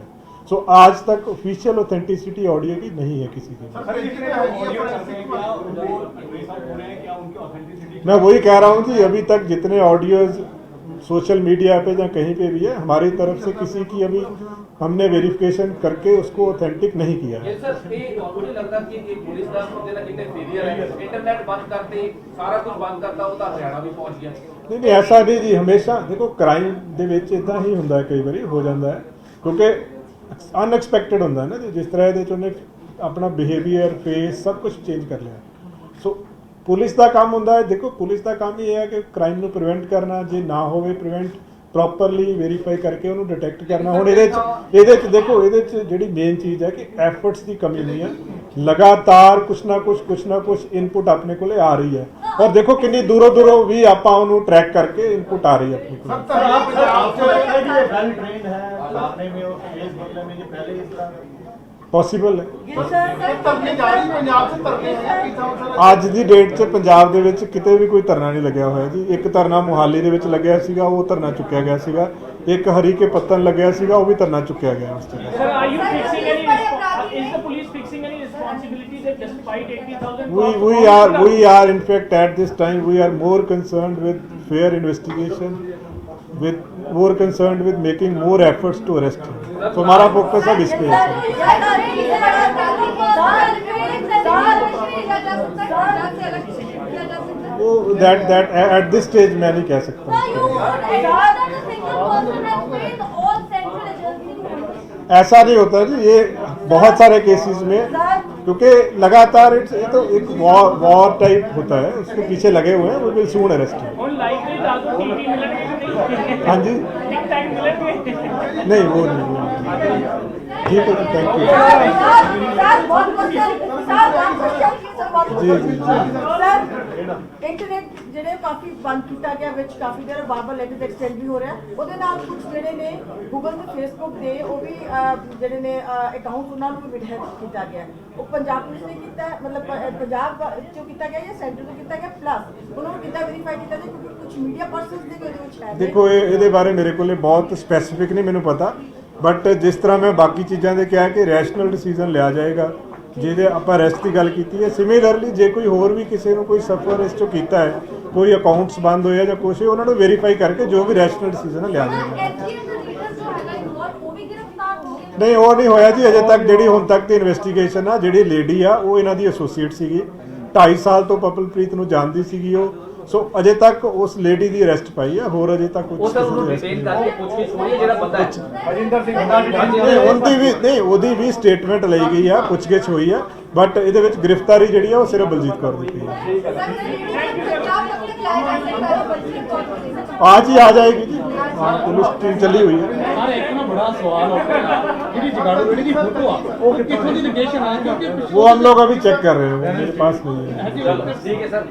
सो आज तक ऑफिशियल ऑथेंटिसिटी ऑडियो की नहीं है किसी की। मैं वही कह रहा हूँ कि अभी तक जितने ऑडियोज सोशल मीडिया पे या कहीं पे भी है, हमारी तरफ से किसी की अभी हमने वेरिफिकेशन करके उसको ऑथेंटिक नहीं किया है। सर ये मुझे लगता है कि पुलिस का कितने ना कितने फेलियर है। इंटरनेट बंद करते सारा कुछ बंद करता वो तो हरियाणा भी पहुंच गया। नहीं ऐसा नहीं जी, हमेशा देखो क्राइम ਦੇ ਵਿੱਚ ਇਦਾਂ ਹੀ ਹੁੰਦਾ ਹੈ, ਕਈ ਵਾਰੀ ਹੋ ਜਾਂਦਾ ਹੈ ਕਿਉਂਕਿ ਅਨਐਕਸਪੈਕਟਡ ਹੁੰਦਾ ਹੈ ਨਾ ਜੀ। ਜਿਸ ਤਰ੍ਹਾਂ ਇਹਦੇ ਚ ਉਹਨੇ ਆਪਣਾ ਬਿਹੇਵੀਅਰ ਫੇਸ ਸਭ ਕੁਝ ਚੇਂਜ ਕਰ ਲਿਆ। ਸੋ ਪੁਲਿਸ ਦਾ ਕੰਮ ਹੁੰਦਾ ਹੈ, ਦੇਖੋ ਪੁਲਿਸ ਦਾ ਕੰਮ ਇਹ ਹੈ ਕਿ ਕ੍ਰਾਈਮ ਨੂੰ ਪ੍ਰੀਵੈਂਟ ਕਰਨਾ, ਜੇ ਨਾ ਹੋਵੇ ਪ੍ਰੀਵੈਂਟ ਪ੍ਰੋਪਰਲੀ ਵੈਰੀਫਾਈ ਕਰਕੇ ਉਹਨੂੰ ਡਿਟੈਕਟ ਕਰਨਾ। ਹੁਣ ਇਹਦੇ ਚ ਦੇਖੋ ਇਹਦੇ ਚ ਜਿਹੜੀ ਮੇਨ ਚੀਜ਼ ਹੈ ਕਿ ਐਫਰਟਸ ਦੀ ਕਮੀ ਨਹੀਂ ਹੈ। ਲਗਾਤਾਰ ਕੁਛ ਨਾ ਕੁਛ ਇਨਪੁਟ ਆਪਣੇ ਕੋਲੇ ਆ ਰਹੀ ਹੈ ਔਰ ਦੇਖੋ ਕਿੰਨੀ ਦੂਰੋਂ ਵੀ ਆਪਾਂ ਉਹਨੂੰ ਟਰੈਕ ਕਰਕੇ ਇਨਪੁਟ ਆ ਰਹੀ ਹੈ ਆਪਣੇ ਕੋਲ। ਪੋਸੀਬਲ ਹੈ। ਅੱਜ ਦੀ ਡੇਟ 'ਚ ਪੰਜਾਬ ਦੇ ਵਿੱਚ ਕਿਤੇ ਵੀ ਕੋਈ ਧਰਨਾ ਨਹੀਂ ਲੱਗਿਆ ਹੋਇਆ ਜੀ। ਇੱਕ ਧਰਨਾ ਮੁਹਾਲੀ ਦੇ ਵਿੱਚ ਲੱਗਿਆ ਸੀਗਾ, ਉਹ ਧਰਨਾ ਚੁੱਕਿਆ ਗਿਆ ਸੀਗਾ। ਇੱਕ ਹਰੀ ਕੇ ਪੱਤਨ ਲੱਗਿਆ ਸੀਗਾ, ਉਹ ਵੀ ਧਰਨਾ ਚੁੱਕਿਆ ਗਿਆ ਉਸ ਤੇ। Sir, are you fixing any? Is the police fixing any responsibilities that despite 80,000? We are in fact at this time we are more concerned with fair investigation, more concerned with making more efforts to arrest him. So हमारा focus अब इस पे है। वो that at this stage मैं नहीं कह सकता। ऐसा नहीं होता जी, ये बहुत सारे केसेस में क्योंकि लगातार ये तो एक वॉर टाइप होता है, उसके पीछे लगे हुए हैं। वो विल सून अरेस्ट। हाँ जी नहीं वो नहीं। ठीक है, थैंक यू जी। ਇੰਟਰਨੈਟ ਜਿਹੜੇ ਕਾਫੀ ਬੰਦ ਕੀਤਾ ਗਿਆ ਵਿੱਚ ਕਾਫੀ ਦੇਰ ਬਾਬਾ ਲੈਟਰ ਐਕਸਟੈਂਡ ਵੀ ਹੋ ਰਿਹਾ। ਉਹਦੇ ਨਾਲ ਕੁਝ ਜਿਹੜੇ ਨੇ ਗੂਗਲ ਤੇ ਫੇਸਬੁੱਕ ਦੇ ਉਹ ਵੀ ਜਿਹੜੇ ਨੇ ਅਕਾਊਂਟ ਉਹਨਾਂ ਨੂੰ ਵੀ ਵਿਡਹੈਡ ਕੀਤਾ ਗਿਆ। ਉਹ ਪੰਜਾਬ ਪੁਲਿਸ ਨੇ ਕੀਤਾ, ਮਤਲਬ ਪੰਜਾਬ ਚੋਂ ਕੀਤਾ ਗਿਆ ਜਾਂ ਸੈਂਟਰ ਤੋਂ ਕੀਤਾ ਗਿਆ, ਪਲੱਸ ਉਹਨਾਂ ਨੂੰ ਕਿੱਦਾਂ ਵੈਰੀਫਾਈ ਕੀਤਾ ਗਿਆ ਕਿਉਂਕਿ ਕੁਝ ਮੀਡੀਆ ਪਰਸਨਸ ਦੇ ਉਹਦੇ ਵਿੱਚ ਹੈ। ਦੇਖੋ ਇਹਦੇ ਬਾਰੇ ਮੇਰੇ ਕੋਲੇ ਬਹੁਤ ਸਪੈਸੀਫਿਕ ਨਹੀਂ ਮੈਨੂੰ ਪਤਾ, ਬਟ ਜਿਸ ਤਰ੍ਹਾਂ ਮੈਂ ਬਾਕੀ ਚੀਜ਼ਾਂ ਦੇ ਕਿਹਾ ਕਿ ਰੈਸ਼ਨਲ ਡਿਸੀਜਨ ਲਿਆ ਜਾਏਗਾ। ਜਿਹਦੇ ਆਪਾਂ ਅਰੈਸਟ ਦੀ ਗੱਲ ਕੀਤੀ ਹੈ, ਸਿਮਿਲਰਲੀ ਜੇ ਕੋਈ ਹੋਰ ਵੀ ਕਿਸੇ ਨੂੰ ਕੋਈ ਸਫਰ ਇਸ ਚੋਂ ਕੀਤਾ ਹੈ, ਕੋਈ ਅਕਾਊਂਟਸ ਬੰਦ ਹੋਇਆ ਜਾਂ ਕੁਛ, ਉਹਨਾਂ ਨੂੰ ਵੈਰੀਫਾਈ ਕਰਕੇ ਜੋ ਵੀ ਰੈਸ਼ਨਲ ਡਿਸੀਜਨ ਲਿਆ ਜਾਏਗਾ। ਨਹੀਂ ਉਹ ਨਹੀਂ ਹੋਇਆ ਜੀ ਅਜੇ ਤੱਕ। ਜਿਹੜੀ ਹੁਣ ਤੱਕ ਦੀ ਇਨਵੈਸਟੀਗੇਸ਼ਨ ਆ, ਜਿਹੜੀ ਲੇਡੀ ਆ ਉਹ ਇਹਨਾਂ ਦੀ ਐਸੋਸੀਏਟ ਸੀਗੀ, 2.5 ਸਾਲ ਤੋਂ ਪਪਲਪ੍ਰੀਤ ਨੂੰ ਜਾਣਦੀ ਸੀਗੀ ਉਹ। ਸੋ ਅਜੇ ਤੱਕ ਉਸ ਲੇਡੀ ਦੀ ਅਰੈਸਟ ਪਾਈ ਹੈ, ਹੋਰ ਅਜੇ ਤੱਕ ਕੁਝ ਉਹਦੀ ਵੀ ਸਟੇਟਮੈਂਟ ਲਈ ਗਈ ਆ, ਪੁੱਛਗਿੱਛ ਹੋਈ ਆ, ਬਟ ਇਹਦੇ ਵਿੱਚ ਗ੍ਰਿਫਤਾਰੀ ਜਿਹੜੀ ਆ ਉਹ ਸਿਰਫ ਬਲਜੀਤ ਕੌਰ ਦੀ ਪਈ ਹੈ। आज ही आ जाएगी जी, पुलिस टीम चली हुई है। एक बड़ा सवाल होता है जगाड़ू बेड़ी की फोटो वो कितनी लोकेशन है, क्योंकि वो हम लोग अभी चेक कर रहे हैं, मेरे पास नहीं है। ठीक है सर।